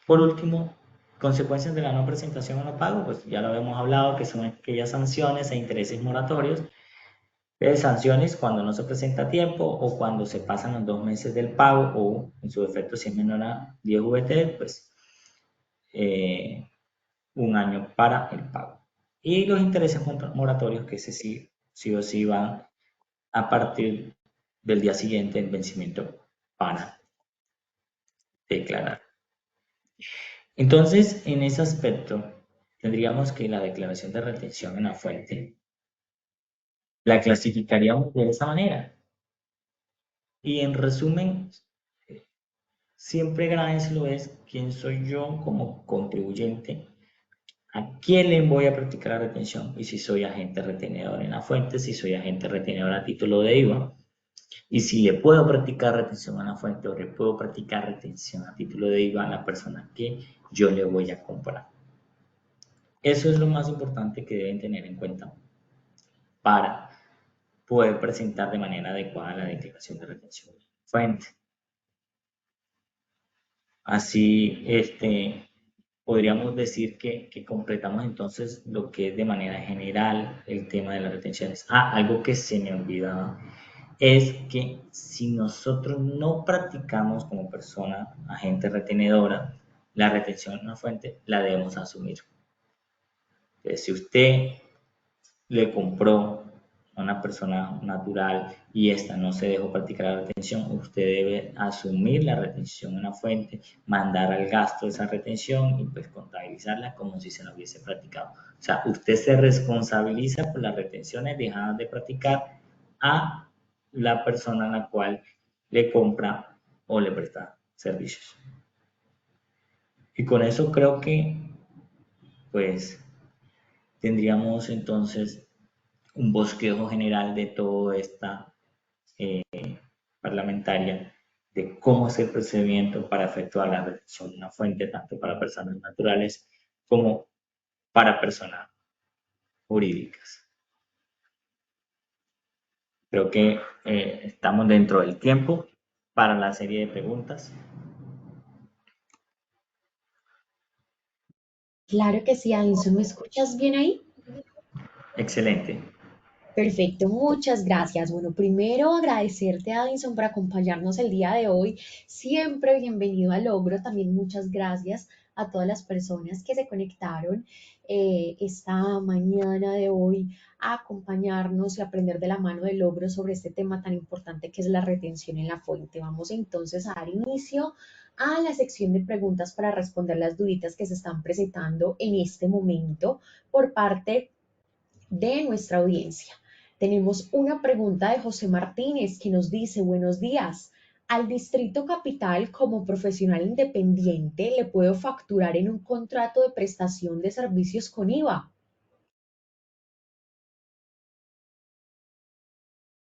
S3: por último, consecuencias de la no presentación o no pago, pues ya lo habíamos hablado, que son aquellas sanciones e intereses moratorios. Sanciones cuando no se presenta a tiempo o cuando se pasan los 2 meses del pago o en su defecto si es menor a 10 VT, pues 1 año para el pago. Y los intereses moratorios que ese sí o sí van a partir del día siguiente del vencimiento para declarar. Entonces, en ese aspecto, tendríamos que la declaración de retención en la fuente la clasificaríamos de esa manera. Y en resumen, siempre grábenselo es quién soy yo como contribuyente, a quién le voy a practicar la retención y si soy agente retenedor en la fuente, si soy agente retenedor a título de IVA y si le puedo practicar retención a la fuente o le puedo practicar retención a título de IVA a la persona que yo le voy a comprar. Eso es lo más importante que deben tener en cuenta para poder presentar de manera adecuada la declaración de retención de fuente. Así, podríamos decir que completamos entonces lo que es de manera general el tema de las retenciones. Algo que se me olvidaba es que si nosotros no practicamos como persona agente retenedora, la retención en una fuente la debemos asumir. Entonces, si usted le compró a una persona natural y esta no se dejó practicar la retención, usted debe asumir la retención en la fuente, mandar al gasto esa retención y pues contabilizarla como si se la hubiese practicado. O sea, usted se responsabiliza por las retenciones dejadas de practicar a la persona a la cual le compra o le presta servicios. Y con eso creo que pues tendríamos entonces un bosquejo general de toda esta parlamentaria de cómo es el procedimiento para efectuar la retención de una fuente, tanto para personas naturales como para personas jurídicas. Creo que estamos dentro del tiempo para la serie de preguntas.
S4: Claro que sí, Adinson, ¿me escuchas bien ahí?
S3: Excelente.
S4: Perfecto, muchas gracias. Bueno, primero agradecerte, Adinson, por acompañarnos el día de hoy. Siempre bienvenido a Logro. También muchas gracias a todas las personas que se conectaron esta mañana de hoy a acompañarnos y aprender de la mano de Logro sobre este tema tan importante que es la retención en la fuente. Vamos entonces a dar inicio a la sección de preguntas para responder las duditas que se están presentando en este momento por parte de nuestra audiencia. Tenemos una pregunta de José Martínez que nos dice, buenos días, ¿al Distrito Capital como profesional independiente le puedo facturar en un contrato de prestación de servicios con IVA?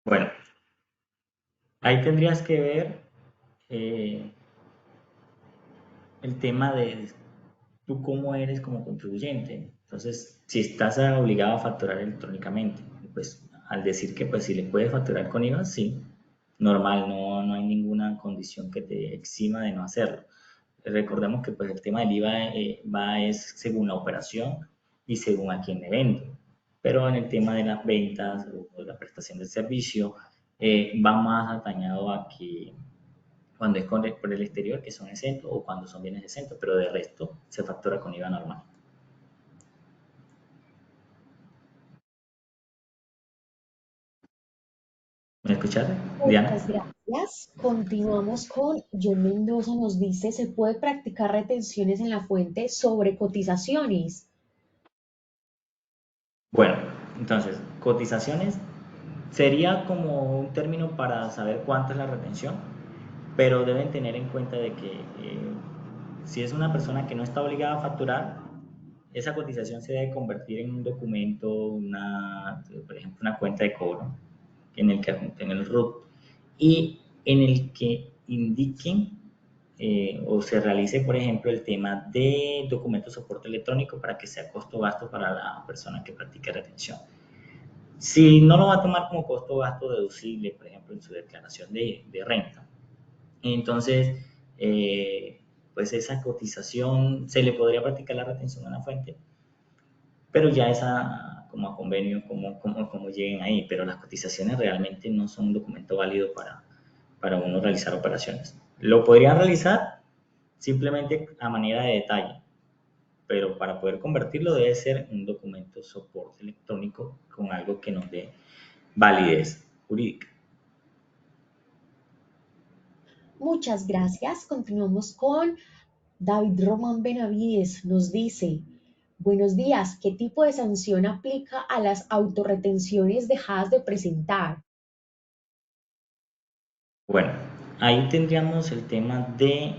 S3: Bueno, ahí tendrías que ver eh, el tema de tú cómo eres como contribuyente. Entonces, si estás obligado a facturar electrónicamente, pues al decir que pues si le puedes facturar con IVA, sí, normal, no hay ninguna condición que te exima de no hacerlo. Recordemos que pues el tema del IVA va es según la operación y según a quién le vendo. pero en el tema de las ventas o la prestación del servicio va más atañado a que cuando es por el exterior, que son exentos, o cuando son bienes exentos, pero de resto se factura con IVA normal. ¿Me escuchaste, Diana?
S4: Muchas gracias. Continuamos con John Mendoza. Nos dice, ¿se puede practicar retenciones en la fuente sobre cotizaciones?
S3: Bueno, entonces, cotizaciones sería como un término para saber cuánto es la retención, pero deben tener en cuenta de que si es una persona que no está obligada a facturar, esa cotización se debe convertir en un documento, por ejemplo, una cuenta de cobro en el que adjunten el RUT y en el que indiquen o se realice, por ejemplo, el tema de documento de soporte electrónico para que sea costo-gasto para la persona que practique retención. Si no lo va a tomar como costo-gasto deducible, por ejemplo, en su declaración de renta, entonces, pues esa cotización se le podría practicar la retención a la fuente, pero ya esa como a convenio, como lleguen ahí, pero las cotizaciones realmente no son un documento válido para uno realizar operaciones. Lo podrían realizar simplemente a manera de detalle, pero para poder convertirlo debe ser un documento soporte electrónico con algo que nos dé validez jurídica.
S4: Muchas gracias. Continuamos con David Román Benavides. Nos dice, buenos días, ¿qué tipo de sanción aplica a las autorretenciones dejadas de presentar?
S3: Bueno, ahí tendríamos el tema de,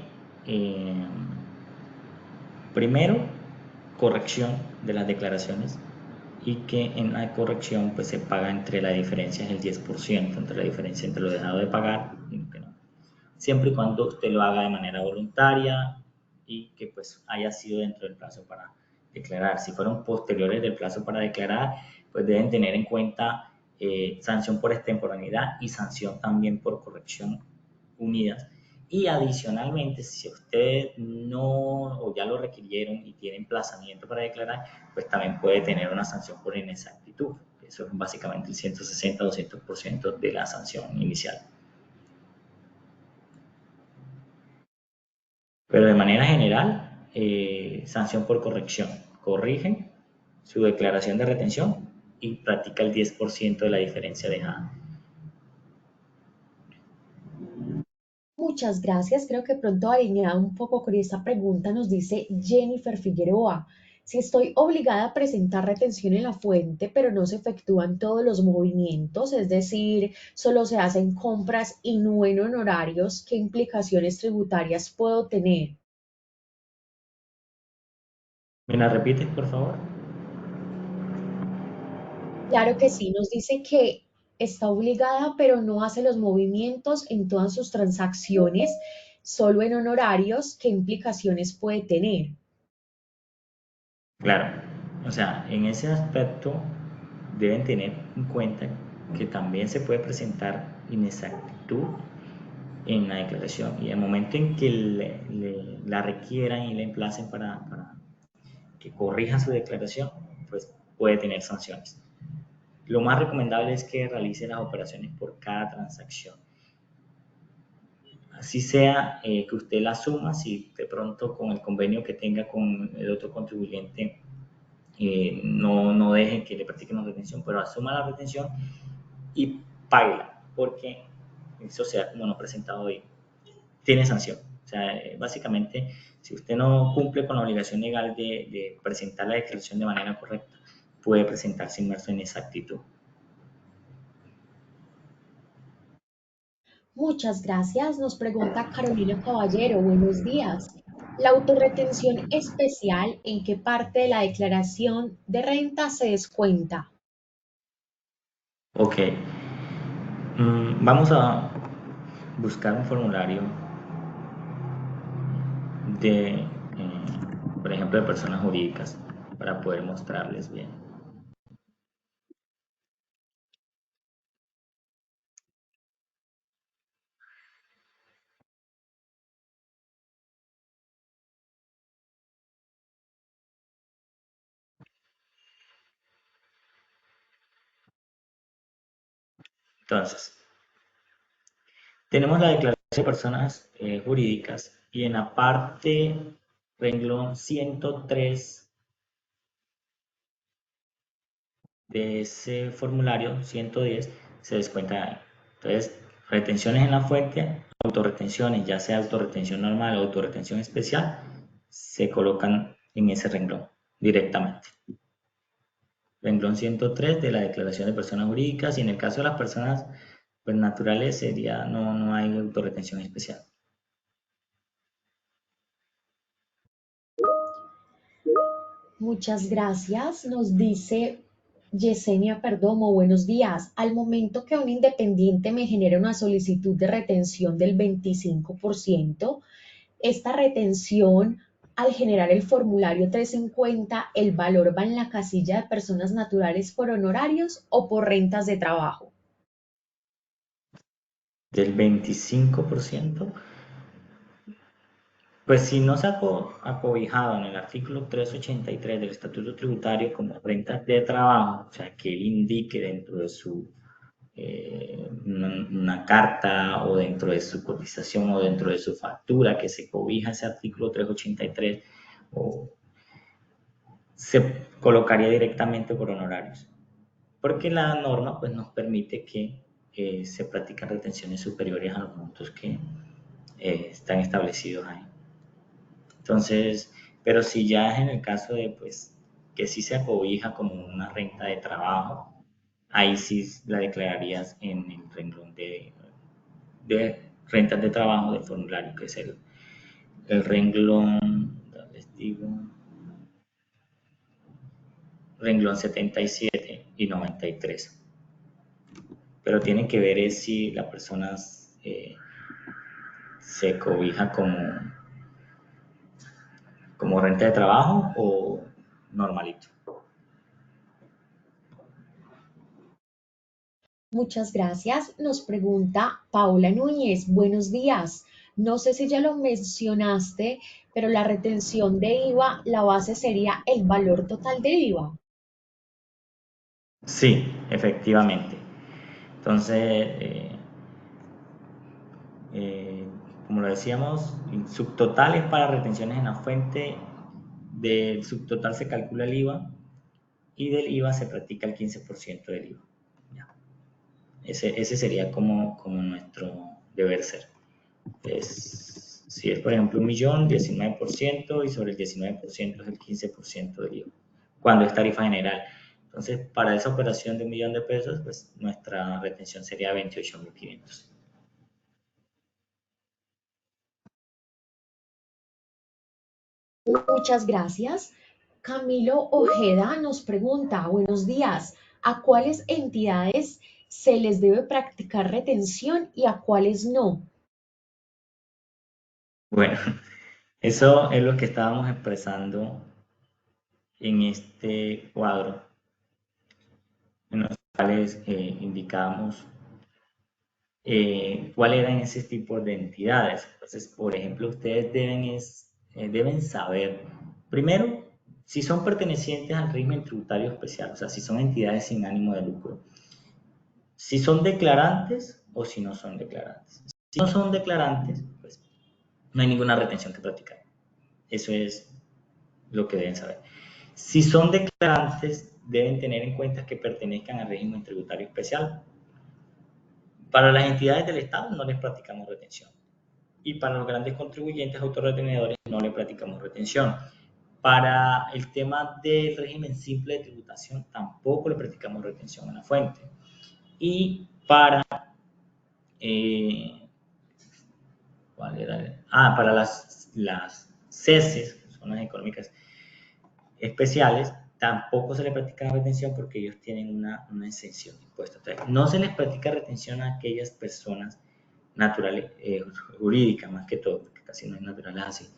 S3: primero, corrección de las declaraciones y que en la corrección pues se paga entre la diferencia es el 10%, entre la diferencia entre lo dejado de pagar y lo que no. Siempre y cuando usted lo haga de manera voluntaria y que pues haya sido dentro del plazo para declarar. Si fueron posteriores del plazo para declarar, pues deben tener en cuenta sanción por extemporaneidad y sanción también por corrección unidas. Y adicionalmente, si usted no o ya lo requirieron y tiene emplazamiento para declarar, pues también puede tener una sanción por inexactitud. Eso es básicamente el 160-200% de la sanción inicial. Pero de manera general, sanción por corrección. Corrigen su declaración de retención y practica el 10% de la diferencia dejada.
S4: Muchas gracias. Creo que pronto alineado un poco con esta pregunta nos dice Jennifer Figueroa. Si estoy obligada a presentar retención en la fuente, pero no se efectúan todos los movimientos, es decir, solo se hacen compras y no en honorarios, ¿qué implicaciones tributarias puedo tener?
S3: ¿Me la repites, por favor?
S4: Claro que sí, nos dice que está obligada, pero no hace los movimientos en todas sus transacciones, solo en honorarios, ¿qué implicaciones puede tener?
S3: Claro, o sea, en ese aspecto deben tener en cuenta que también se puede presentar inexactitud en la declaración y el momento en que la requieran y la emplacen para que corrija su declaración, pues puede tener sanciones. Lo más recomendable es que realice las operaciones por cada transacción. Así sea que usted la suma, si de pronto con el convenio que tenga con el otro contribuyente no dejen que le practiquen la retención, pero asuma la retención y páguela, porque eso sea como no presentado hoy, tiene sanción. O sea, básicamente, si usted no cumple con la obligación legal de presentar la declaración de manera correcta, puede presentarse inmerso en esa actitud.
S4: Muchas gracias. Nos pregunta Carolina Caballero. Buenos días. La autorretención especial, ¿en qué parte de la declaración de renta se descuenta?
S3: Ok, vamos a buscar un formulario por ejemplo, de personas jurídicas para poder mostrarles bien. Entonces, tenemos la declaración de personas jurídicas y en la parte renglón 103 de ese formulario 110 se descuenta ahí. Entonces, retenciones en la fuente, autorretenciones, ya sea autorretención normal o autorretención especial, se colocan en ese renglón directamente. Renglón 103 de la declaración de personas jurídicas, y en el caso de las personas pues, naturales sería, no hay autorretención especial.
S4: Muchas gracias. Nos dice Yesenia Perdomo, buenos días. Al momento que un independiente me genera una solicitud de retención del 25%, esta retención, al generar el formulario 350, ¿el valor va en la casilla de personas naturales por honorarios o por rentas de trabajo?
S3: Del 25%, pues si no se ha acobijado en el artículo 383 del Estatuto Tributario como rentas de trabajo, o sea, que él indique dentro de su una carta o dentro de su cotización o dentro de su factura que se cobija ese artículo 383, o se colocaría directamente por honorarios, porque la norma pues, nos permite que se practiquen retenciones superiores a los montos que están establecidos ahí. Entonces, pero si ya es en el caso de pues que sí se acobija como una renta de trabajo, ahí sí la declararías en el renglón de rentas de trabajo del formulario, que es el renglón, les digo, renglón 77 y 93. Pero tienen que ver es si la persona se cobija como renta de trabajo o normalito.
S4: Muchas gracias. Nos pregunta Paula Núñez, buenos días. No sé si ya lo mencionaste, pero la retención de IVA, la base sería el valor total del IVA.
S3: Sí, efectivamente. Entonces, como lo decíamos, el subtotal es para retenciones en la fuente, del subtotal se calcula el IVA y del IVA se practica el 15% del IVA. Ya. Ese sería como nuestro deber ser. Si es, por ejemplo, 1.000.000, 19%, y sobre el 19% es el 15% del IVA, cuando es tarifa general. Entonces, para esa operación de 1.000.000 de pesos, pues nuestra retención sería 28.500.
S4: Muchas gracias. Camilo Ojeda nos pregunta, buenos días, ¿a cuáles entidades se les debe practicar retención y a cuáles no?
S3: Bueno, eso es lo que estábamos expresando en este cuadro, en los cuales indicamos cuáles eran ese tipo de entidades. Entonces, por ejemplo, ustedes deben saber, primero, si son pertenecientes al régimen tributario especial, o sea, si son entidades sin ánimo de lucro, si son declarantes o si no son declarantes. Si no son declarantes, pues no hay ninguna retención que practicar. Eso es lo que deben saber. Si son declarantes, deben tener en cuenta que pertenezcan al régimen tributario especial. Para las entidades del Estado no les practicamos retención. Y para los grandes contribuyentes autorretenedores no les practicamos retención. Para el tema del régimen simple de tributación tampoco le practicamos retención en la fuente. Y para para las CESES, zonas económicas especiales, tampoco se les practica retención porque ellos tienen una exención de impuestos. Entonces, no se les practica retención a aquellas personas naturales, jurídicas más que todo, porque casi no hay naturales así,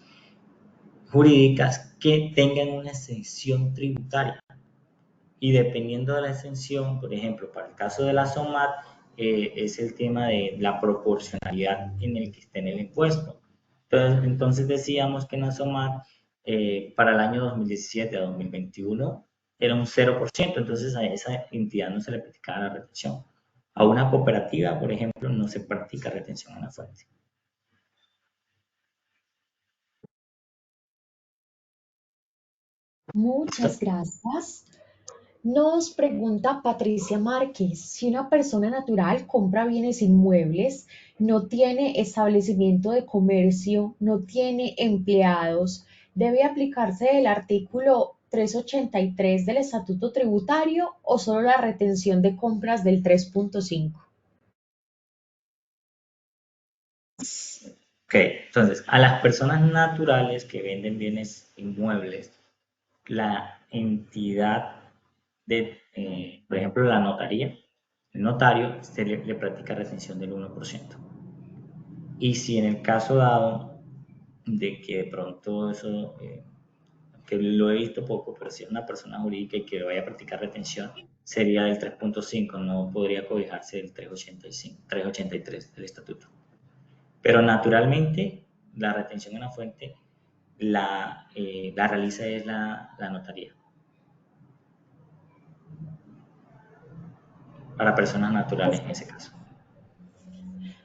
S3: jurídicas que tengan una exención tributaria. Y dependiendo de la exención, por ejemplo, para el caso de la SOMAT, es el tema de la proporcionalidad en el que esté en el impuesto. Entonces decíamos que en la SOMAT, para el año 2017 a 2021, era un 0%, entonces a esa entidad no se le practicaba la retención. A una cooperativa, por ejemplo, no se practica retención en la fuente.
S4: Muchas gracias. Nos pregunta Patricia Márquez, si una persona natural compra bienes inmuebles, no tiene establecimiento de comercio, no tiene empleados, ¿debe aplicarse el artículo 383 del Estatuto Tributario o solo la retención de compras del 3.5?
S3: Ok, entonces, a las personas naturales que venden bienes inmuebles, la entidad de, por ejemplo, la notaría, el notario le practica retención del 1%. Y si en el caso dado de que de pronto eso, que lo he visto poco, pero si es una persona jurídica y que vaya a practicar retención, sería del 3.5, no podría cobijarse del 385, 383 del estatuto. Pero naturalmente la retención en la fuente la realiza es la notaría para personas naturales en ese caso.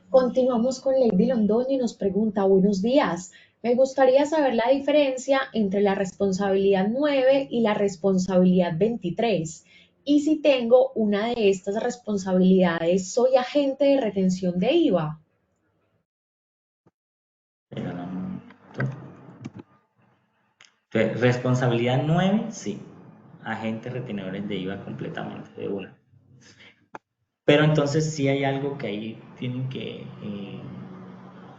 S4: Continuamos con Lady Londoño y nos pregunta, buenos días, me gustaría saber la diferencia entre la responsabilidad 9 y la responsabilidad 23. Y si tengo una de estas responsabilidades, ¿soy agente de retención de IVA?
S3: Entonces, responsabilidad 9, sí. Agentes retenedores de IVA completamente, de una. Pero entonces sí hay algo que ahí tienen que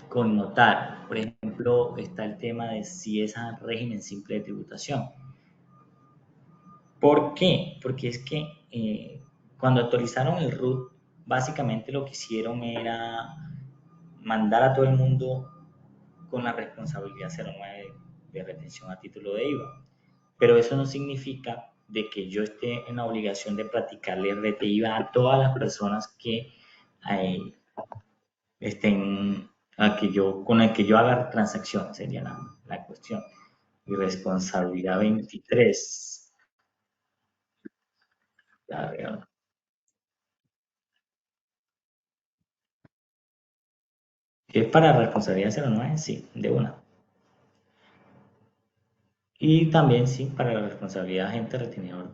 S3: connotar. Por ejemplo, está el tema de si es a régimen simple de tributación. ¿Por qué? Porque es que cuando actualizaron el RUT, básicamente lo que hicieron era mandar a todo el mundo con la responsabilidad 09 de retención a título de IVA. Pero eso no significa de que yo esté en la obligación de practicarle rete IVA a todas las personas que eh, estén con el que yo haga transacciones, sería la cuestión. Y responsabilidad 23. Ya veo. ¿Es para responsabilidad 09? Sí, de una. Y también sí, para la responsabilidad agente retenedor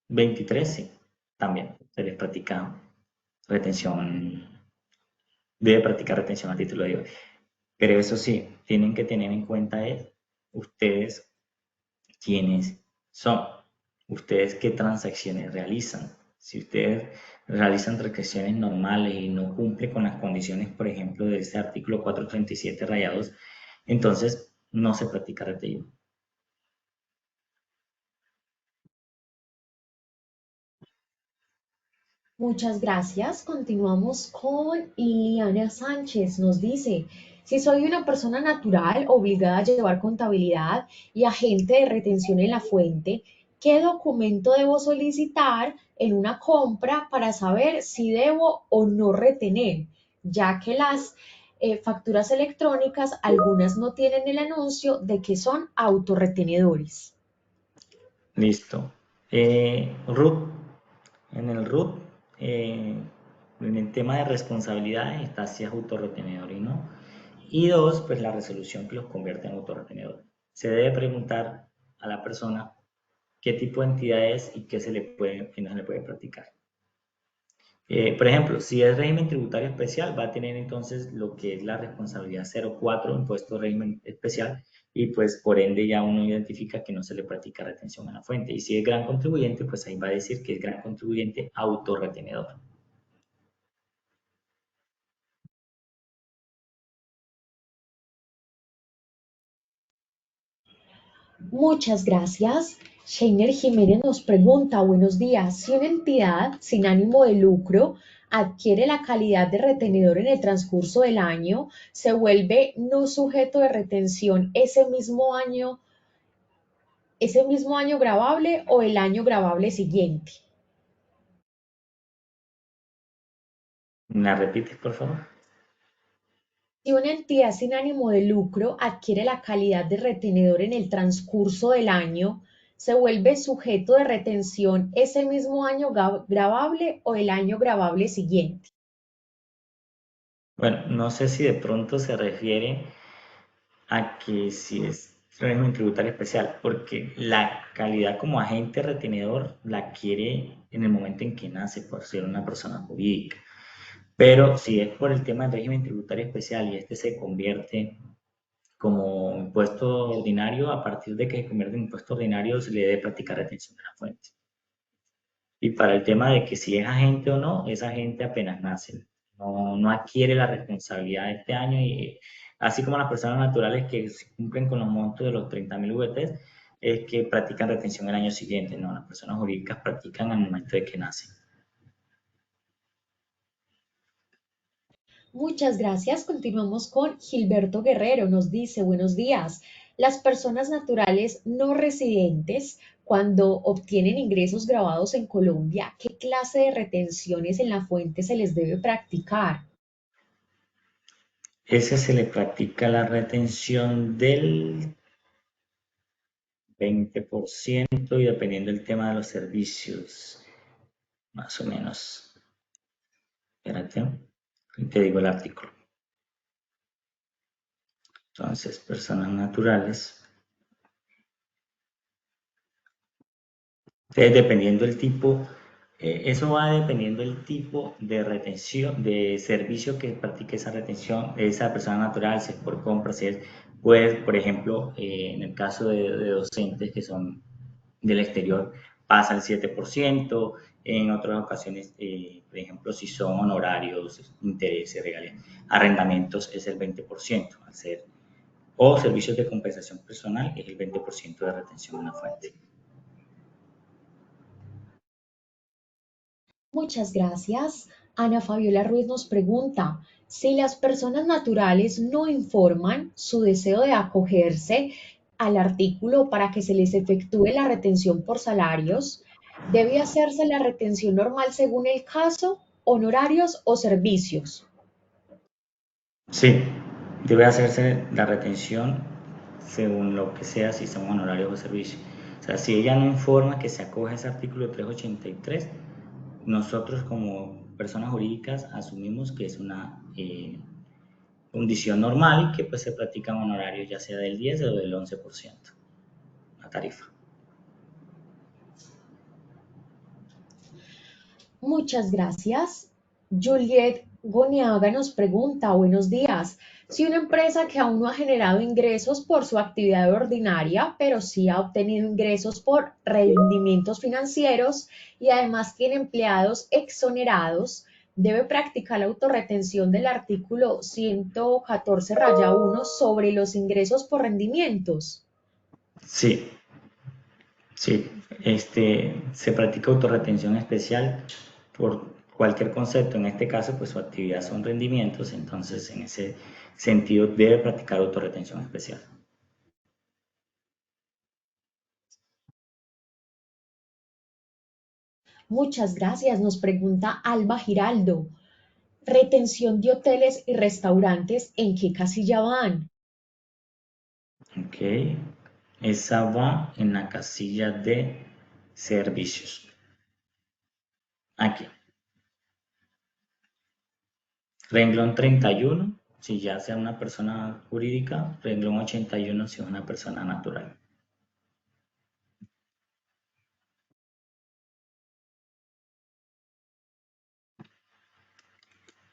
S3: 23, sí, también se les practica retención, debe practicar retención a título de IVA. Pero eso sí, tienen que tener en cuenta es ustedes quiénes son, ustedes qué transacciones realizan. Si ustedes realizan transacciones normales y no cumplen con las condiciones, por ejemplo, de este artículo 437 rayados, entonces no se practica RTI.
S4: Muchas gracias. Continuamos con Liliana Sánchez. Nos dice, si soy una persona natural obligada a llevar contabilidad y agente de retención en la fuente, ¿qué documento debo solicitar en una compra para saber si debo o no retener? Ya que las facturas electrónicas, algunas no tienen el anuncio de que son autorretenedores.
S3: Listo. RUT, en el RUT, en el tema de responsabilidades está si es autorretenedor y no. Y dos, pues la resolución que los convierte en autorretenedor. Se debe preguntar a la persona qué tipo de entidad es y qué se le puede, qué no se le puede practicar. Por ejemplo, si es régimen tributario especial, va a tener entonces lo que es la responsabilidad 04, impuesto de régimen especial, y pues por ende ya uno identifica que no se le practica retención a la fuente. Y si es gran contribuyente, pues ahí va a decir que es gran contribuyente autorretenedor.
S4: Muchas gracias. Sheiner Jiménez nos pregunta, buenos días, si una entidad sin ánimo de lucro adquiere la calidad de retenedor en el transcurso del año, ¿se vuelve no sujeto de retención ese mismo año gravable o el año gravable siguiente?
S3: ¿Me repites, por favor?
S4: Si una entidad sin ánimo de lucro adquiere la calidad de retenedor en el transcurso del año, se vuelve sujeto de retención ese mismo año gravable o el año gravable siguiente.
S3: Bueno, no sé si de pronto se refiere a que si es régimen tributario especial, porque la calidad como agente retenedor la adquiere en el momento en que nace por ser una persona jurídica. Pero si es por el tema del régimen tributario especial y este se convierte como impuesto ordinario, a partir de que se convierte en impuesto ordinario se le debe practicar retención de la fuente. Y para el tema de que si es agente o no, es agente apenas nace. No adquiere la responsabilidad de este año y así como las personas naturales que cumplen con los montos de los 30.000 VTs, es que practican retención el año siguiente. No, las personas jurídicas practican al momento de que nacen.
S4: Muchas gracias. Continuamos con Gilberto Guerrero. Nos dice, buenos días. Las personas naturales no residentes, cuando obtienen ingresos grabados en Colombia, ¿qué clase de retenciones en la fuente se les debe practicar?
S3: Ese se le practica la retención del 20% y dependiendo del tema de los servicios, más o menos. Espérate, te digo el artículo. Entonces, personas naturales. Entonces, dependiendo del tipo, eso va dependiendo del tipo de retención, de servicio que practique esa retención, esa persona natural, si es por compra, si es, pues, por ejemplo, en el caso de docentes que son del exterior, pasa el 7%, en otras ocasiones, por ejemplo, si son honorarios, intereses, regalías, arrendamientos es el 20%, al ser, o servicios de compensación personal es el 20% de retención en la fuente.
S4: Muchas gracias. Ana Fabiola Ruiz nos pregunta, si las personas naturales no informan su deseo de acogerse al artículo para que se les efectúe la retención por salarios, ¿debe hacerse la retención normal según el caso, honorarios o servicios?
S3: Sí, debe hacerse la retención según lo que sea, si son honorarios o servicios. O sea, si ella no informa que se acoge a ese artículo 383, nosotros como personas jurídicas asumimos que es una condición normal y que pues se practican honorarios ya sea del 10 o del 11%, la tarifa.
S4: Muchas gracias. Juliet Goniaga nos pregunta, buenos días, si una empresa que aún no ha generado ingresos por su actividad ordinaria, pero sí ha obtenido ingresos por rendimientos financieros y además tiene empleados exonerados, debe practicar la autorretención del artículo 114-1 sobre los ingresos por rendimientos.
S3: Sí, sí, se practica autorretención especial por cualquier concepto. En este caso, pues su actividad son rendimientos, entonces en ese sentido debe practicar autorretención especial.
S4: Muchas gracias, nos pregunta Alba Giraldo. Retención de hoteles y restaurantes, ¿en qué casilla van?
S3: Ok, esa va en la casilla de servicios. Aquí. Renglón 31, si ya sea una persona jurídica. Renglón 81, si es una persona natural.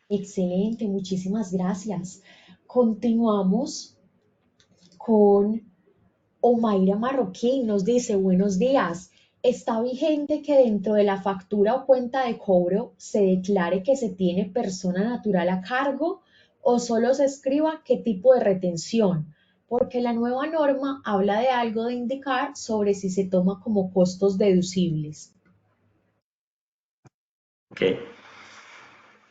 S4: Excelente, muchísimas gracias. Continuamos con Omaira Marroquín, nos dice, buenos días. ¿Está vigente que dentro de la factura o cuenta de cobro se declare que se tiene persona natural a cargo o solo se escriba qué tipo de retención? Porque la nueva norma habla de algo de indicar sobre si se toma como costos deducibles.
S3: Ok.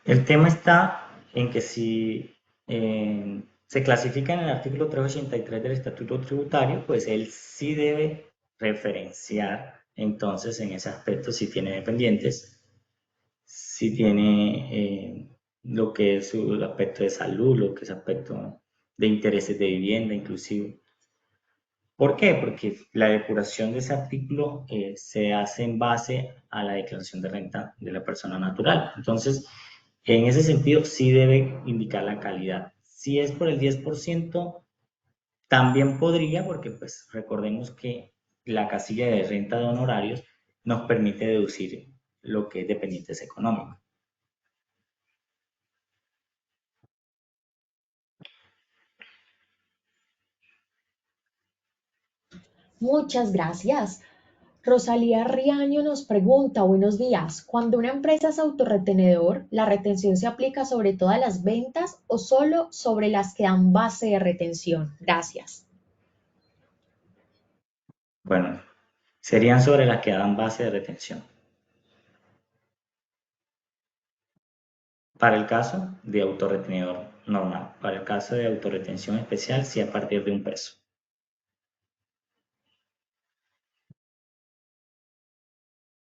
S3: El tema está en que si se clasifica en el artículo 383 del Estatuto Tributario, pues él sí debe referenciar entonces en ese aspecto si tiene dependientes, si tiene lo que es su aspecto de salud, lo que es aspecto de intereses de vivienda inclusive. ¿Por qué? Porque la depuración de ese artículo se hace en base a la declaración de renta de la persona natural. Entonces, en ese sentido, sí debe indicar la calidad. Si es por el 10%, también podría, porque pues recordemos que la casilla de renta de honorarios nos permite deducir lo que es dependientes económicos.
S4: Muchas gracias. Rosalía Riaño nos pregunta, buenos días, cuando una empresa es autorretenedor, ¿la retención se aplica sobre todas las ventas o solo sobre las que dan base de retención? Gracias.
S3: Bueno, serían sobre las que dan base de retención. Para el caso de autorretenedor normal, para el caso de autorretención especial, sí a partir de $1.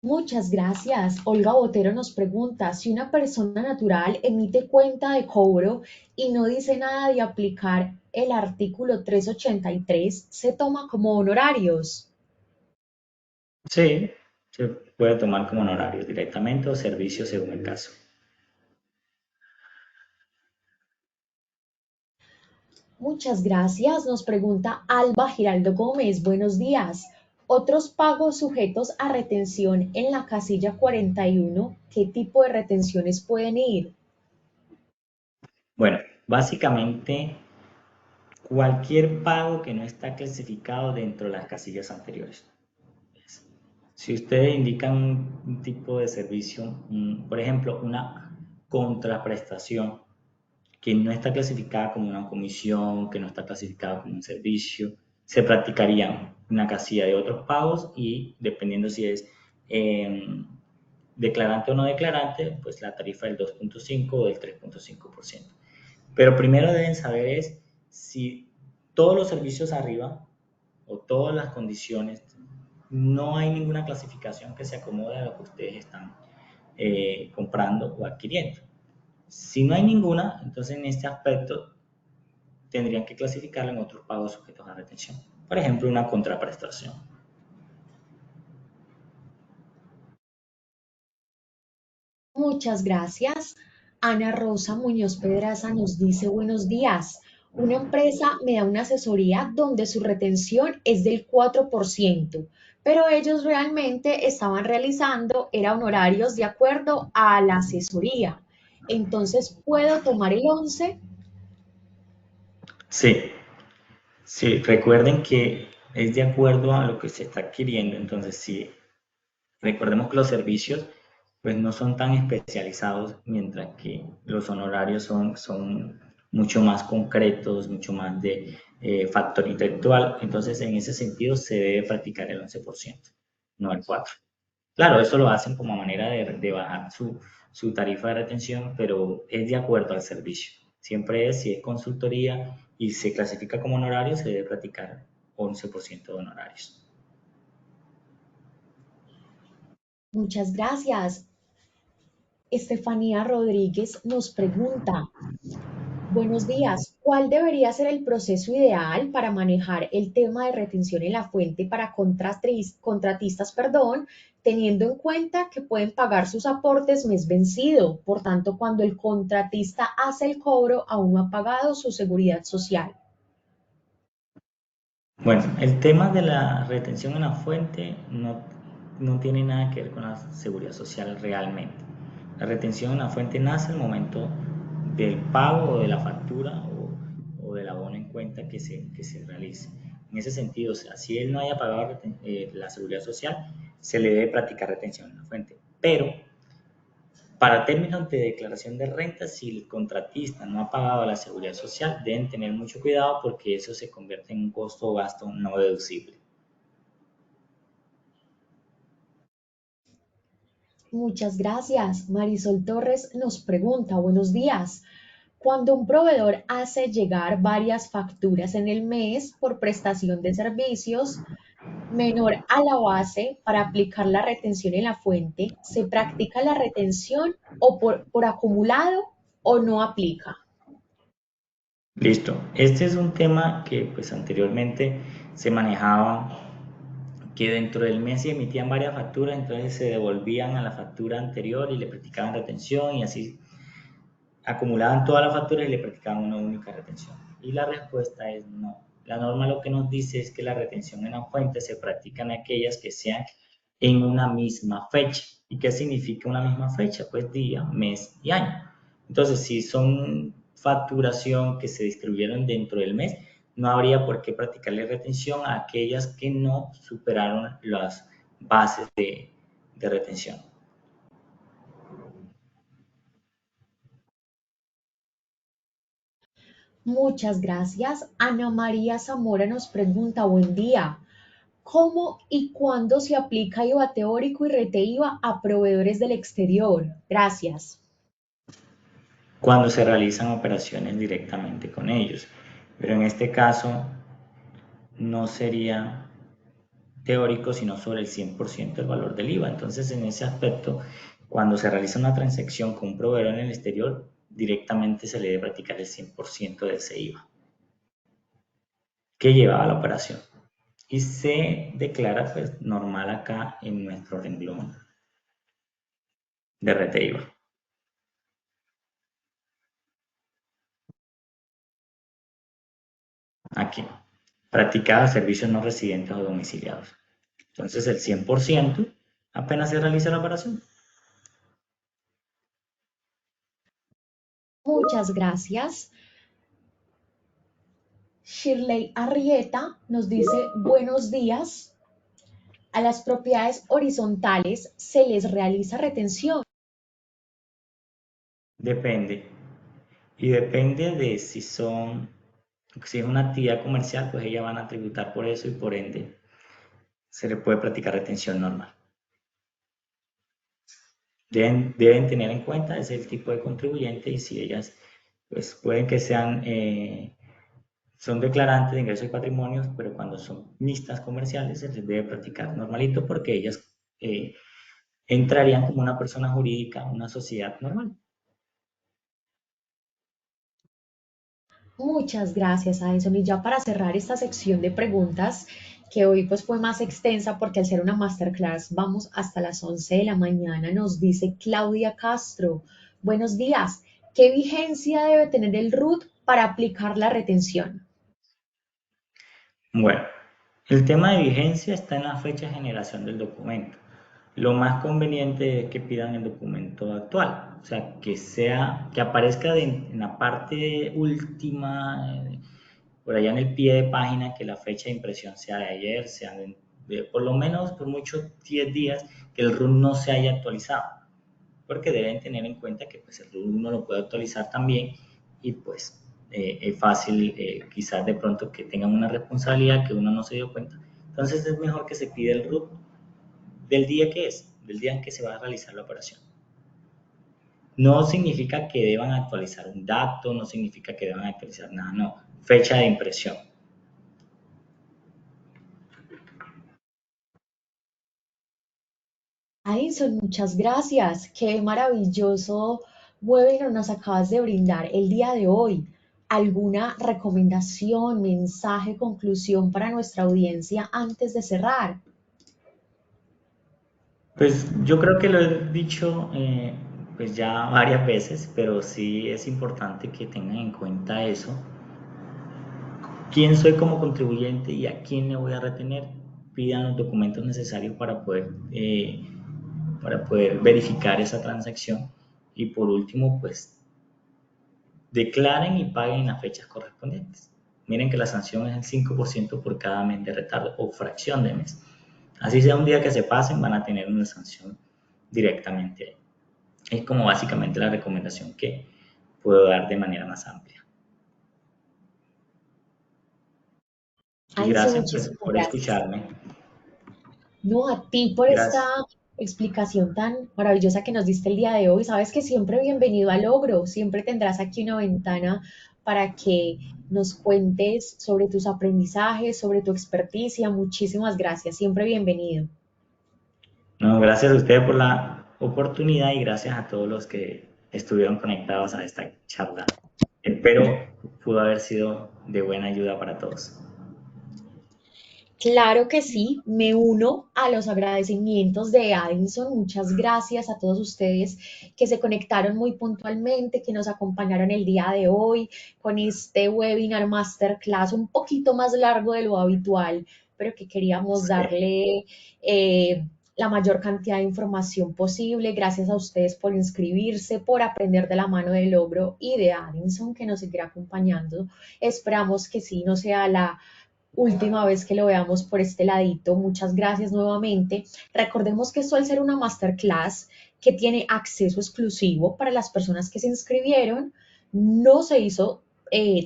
S4: Muchas gracias. Olga Botero nos pregunta, si una persona natural emite cuenta de cobro y no dice nada de aplicar el artículo 383, ¿se toma como honorarios?
S3: Sí, se puede tomar como honorarios directamente o servicios según el caso.
S4: Muchas gracias. Nos pregunta Alba Giraldo Gómez. Buenos días. Otros pagos sujetos a retención en la casilla 41, ¿qué tipo de retenciones pueden ir?
S3: Bueno, básicamente cualquier pago que no está clasificado dentro de las casillas anteriores. Si ustedes indican un tipo de servicio, por ejemplo, una contraprestación que no está clasificada como una comisión, que no está clasificada como un servicio, se practicaría una casilla de otros pagos y dependiendo si es declarante o no declarante, pues la tarifa del 2.5 o del 3.5%. Pero primero deben saber es si todos los servicios arriba o todas las condiciones, no hay ninguna clasificación que se acomode a lo que ustedes están comprando o adquiriendo. Si no hay ninguna, entonces en este aspecto tendrían que clasificarla en otros pagos sujetos a retención. Por ejemplo, una contraprestación.
S4: Muchas gracias. Ana Rosa Muñoz Pedraza nos dice buenos días. Una empresa me da una asesoría donde su retención es del 4%, pero ellos realmente estaban realizando, eran honorarios de acuerdo a la asesoría. Entonces, ¿puedo tomar el 11?
S3: Sí, sí, recuerden que es de acuerdo a lo que se está adquiriendo. Entonces, sí, recordemos que los servicios pues no son tan especializados, mientras que los honorarios son mucho más concretos, mucho más de factor intelectual. Entonces, en ese sentido, se debe practicar el 11%, no el 4%. Claro, eso lo hacen como manera de bajar su tarifa de retención, pero es de acuerdo al servicio. Siempre es, si es consultoría y se clasifica como honorario, se debe practicar 11% de honorarios.
S4: Muchas gracias. Estefanía Rodríguez nos pregunta, buenos días. ¿Cuál debería ser el proceso ideal para manejar el tema de retención en la fuente para contratistas, teniendo en cuenta que pueden pagar sus aportes mes vencido? Por tanto, cuando el contratista hace el cobro, aún no ha pagado su seguridad social.
S3: Bueno, el tema de la retención en la fuente no tiene nada que ver con la seguridad social realmente. La retención en la fuente nace al momento del pago o de la factura o del abono en cuenta que se realice. En ese sentido, o sea, si él no haya pagado la seguridad social, se le debe practicar retención en la fuente. Pero para términos de declaración de renta, si el contratista no ha pagado la seguridad social, deben tener mucho cuidado porque eso se convierte en un costo o gasto no deducible.
S4: Muchas gracias. Marisol Torres nos pregunta, buenos días. Cuando un proveedor hace llegar varias facturas en el mes por prestación de servicios menor a la base para aplicar la retención en la fuente, ¿se practica la retención o por acumulado o no aplica?
S3: Listo. Este es un tema que pues anteriormente se manejaba que dentro del mes se emitían varias facturas, entonces se devolvían a la factura anterior y le practicaban retención y así acumulaban todas las facturas y le practicaban una única retención. Y la respuesta es no. La norma lo que nos dice es que la retención en la fuente se practican aquellas que sean en una misma fecha. ¿Y qué significa una misma fecha? Pues día, mes y año. Entonces, si son facturación que se distribuyeron dentro del mes, no habría por qué practicarle retención a aquellas que no superaron las bases de retención.
S4: Muchas gracias. Ana María Zamora nos pregunta, buen día. ¿Cómo y cuándo se aplica IVA teórico y rete IVA a proveedores del exterior? Gracias.
S3: Cuando se realizan operaciones directamente con ellos. Pero en este caso no sería teórico, sino sobre el 100% del valor del IVA. Entonces, en ese aspecto, cuando se realiza una transacción con un proveedor en el exterior, directamente se le debe practicar el 100% de ese IVA que llevaba la operación. Y se declara pues normal acá en nuestro renglón de rete IVA. Aquí, practicada servicios no residentes o domiciliados. Entonces el 100% apenas se realiza la operación.
S4: Muchas gracias. Shirley Arrieta nos dice, buenos días. A las propiedades horizontales se les realiza retención.
S3: Depende. Y depende de si es una actividad comercial, pues ellas van a tributar por eso y por ende se le puede practicar retención normal. Deben tener en cuenta ese tipo de contribuyente y si ellas pues pueden que son declarantes de ingresos y patrimonios, pero cuando son mixtas comerciales se les debe practicar normalito porque ellas entrarían como una persona jurídica, una sociedad normal.
S4: Muchas gracias, Addison. Y ya para cerrar esta sección de preguntas, que hoy pues fue más extensa porque al ser una masterclass vamos hasta las 11 de la mañana, nos dice Claudia Castro. Buenos días. ¿Qué vigencia debe tener el RUT para aplicar la retención?
S3: Bueno, el tema de vigencia está en la fecha de generación del documento. Lo más conveniente es que pidan el documento actual, o sea, que aparezca en la parte última, por allá en el pie de página, que la fecha de impresión sea de ayer, sea de por lo menos por muchos 10 días, que el RUN no se haya actualizado, porque deben tener en cuenta que pues, el RUN uno lo puede actualizar también y pues es fácil quizás de pronto que tengan una responsabilidad que uno no se dio cuenta. Entonces es mejor que se pida el RUT del día que es, del día en que se va a realizar la operación. No significa que deban actualizar un dato, no significa que deban actualizar nada, no. Fecha de impresión.
S4: Addison, muchas gracias. Qué maravilloso webinar nos acabas de brindar el día de hoy. ¿Alguna recomendación, mensaje, conclusión para nuestra audiencia antes de cerrar?
S3: Pues yo creo que lo he dicho pues ya varias veces, pero sí es importante que tengan en cuenta eso. ¿Quién soy como contribuyente y a quién le voy a retener? Pidan los documentos necesarios para poder verificar esa transacción. Y por último, pues declaren y paguen en las fechas correspondientes. Miren que la sanción es el 5% por cada mes de retardo o fracción de mes. Así sea un día que se pasen, van a tener una sanción directamente ahí. Es como básicamente la recomendación que puedo dar de manera más amplia. Y
S4: Addison,
S3: gracias pues,
S4: muchísimas
S3: por
S4: gracias.
S3: escucharme.
S4: No, a ti por esta
S3: Gracias.
S4: explicación tan maravillosa que nos diste el día de hoy. Sabes que siempre bienvenido a Logro, siempre tendrás aquí una ventana para que nos cuentes sobre tus aprendizajes, sobre tu experticia. Muchísimas gracias, siempre bienvenido.
S3: No, gracias a ustedes por la oportunidad y gracias a todos los que estuvieron conectados a esta charla. Espero pudo haber sido de buena ayuda para todos.
S4: Claro que sí, me uno a los agradecimientos de Addison. Muchas gracias a todos ustedes que se conectaron muy puntualmente, que nos acompañaron el día de hoy con este webinar masterclass un poquito más largo de lo habitual, pero que queríamos
S3: Sí.
S4: darle la mayor cantidad de información posible. Gracias a ustedes por inscribirse, por aprender de la mano de Logro y de Addison que nos seguirá acompañando. Esperamos que sí no sea la última vez que lo veamos por este ladito. Muchas gracias nuevamente. Recordemos que esto al ser una masterclass que tiene acceso exclusivo para las personas que se inscribieron, no se hizo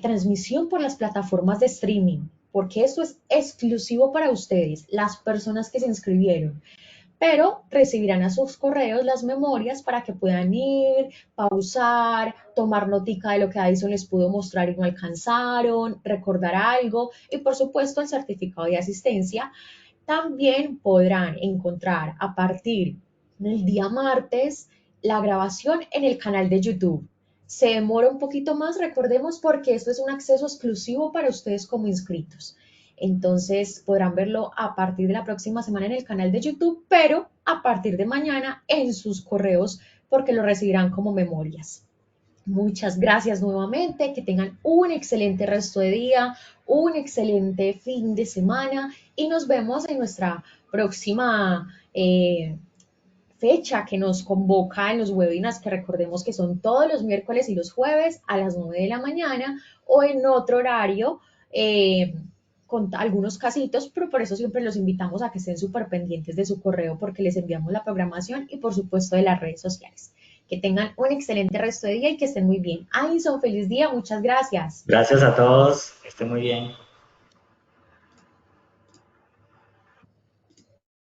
S4: transmisión por las plataformas de streaming, porque esto es exclusivo para ustedes, las personas que se inscribieron, pero recibirán a sus correos las memorias para que puedan ir, pausar, tomar notica de lo que Addison les pudo mostrar y no alcanzaron, recordar algo y por supuesto el certificado de asistencia. También podrán encontrar a partir del día martes la grabación en el canal de YouTube. Se demora un poquito más, recordemos, porque esto es un acceso exclusivo para ustedes como inscritos. Entonces podrán verlo a partir de la próxima semana en el canal de YouTube, pero a partir de mañana en sus correos porque lo recibirán como memorias. Muchas gracias nuevamente, que tengan un excelente resto de día, un excelente fin de semana y nos vemos en nuestra próxima fecha que nos convoca en los webinars, que recordemos que son todos los miércoles y los jueves a las 9 de la mañana o en otro horario. Con algunos casitos, pero por eso siempre los invitamos a que estén súper pendientes de su correo porque les enviamos la programación y por supuesto de las redes sociales. Que tengan un excelente resto de día y que estén muy bien. Addison, feliz día, muchas gracias.
S3: Gracias a todos, que estén muy bien.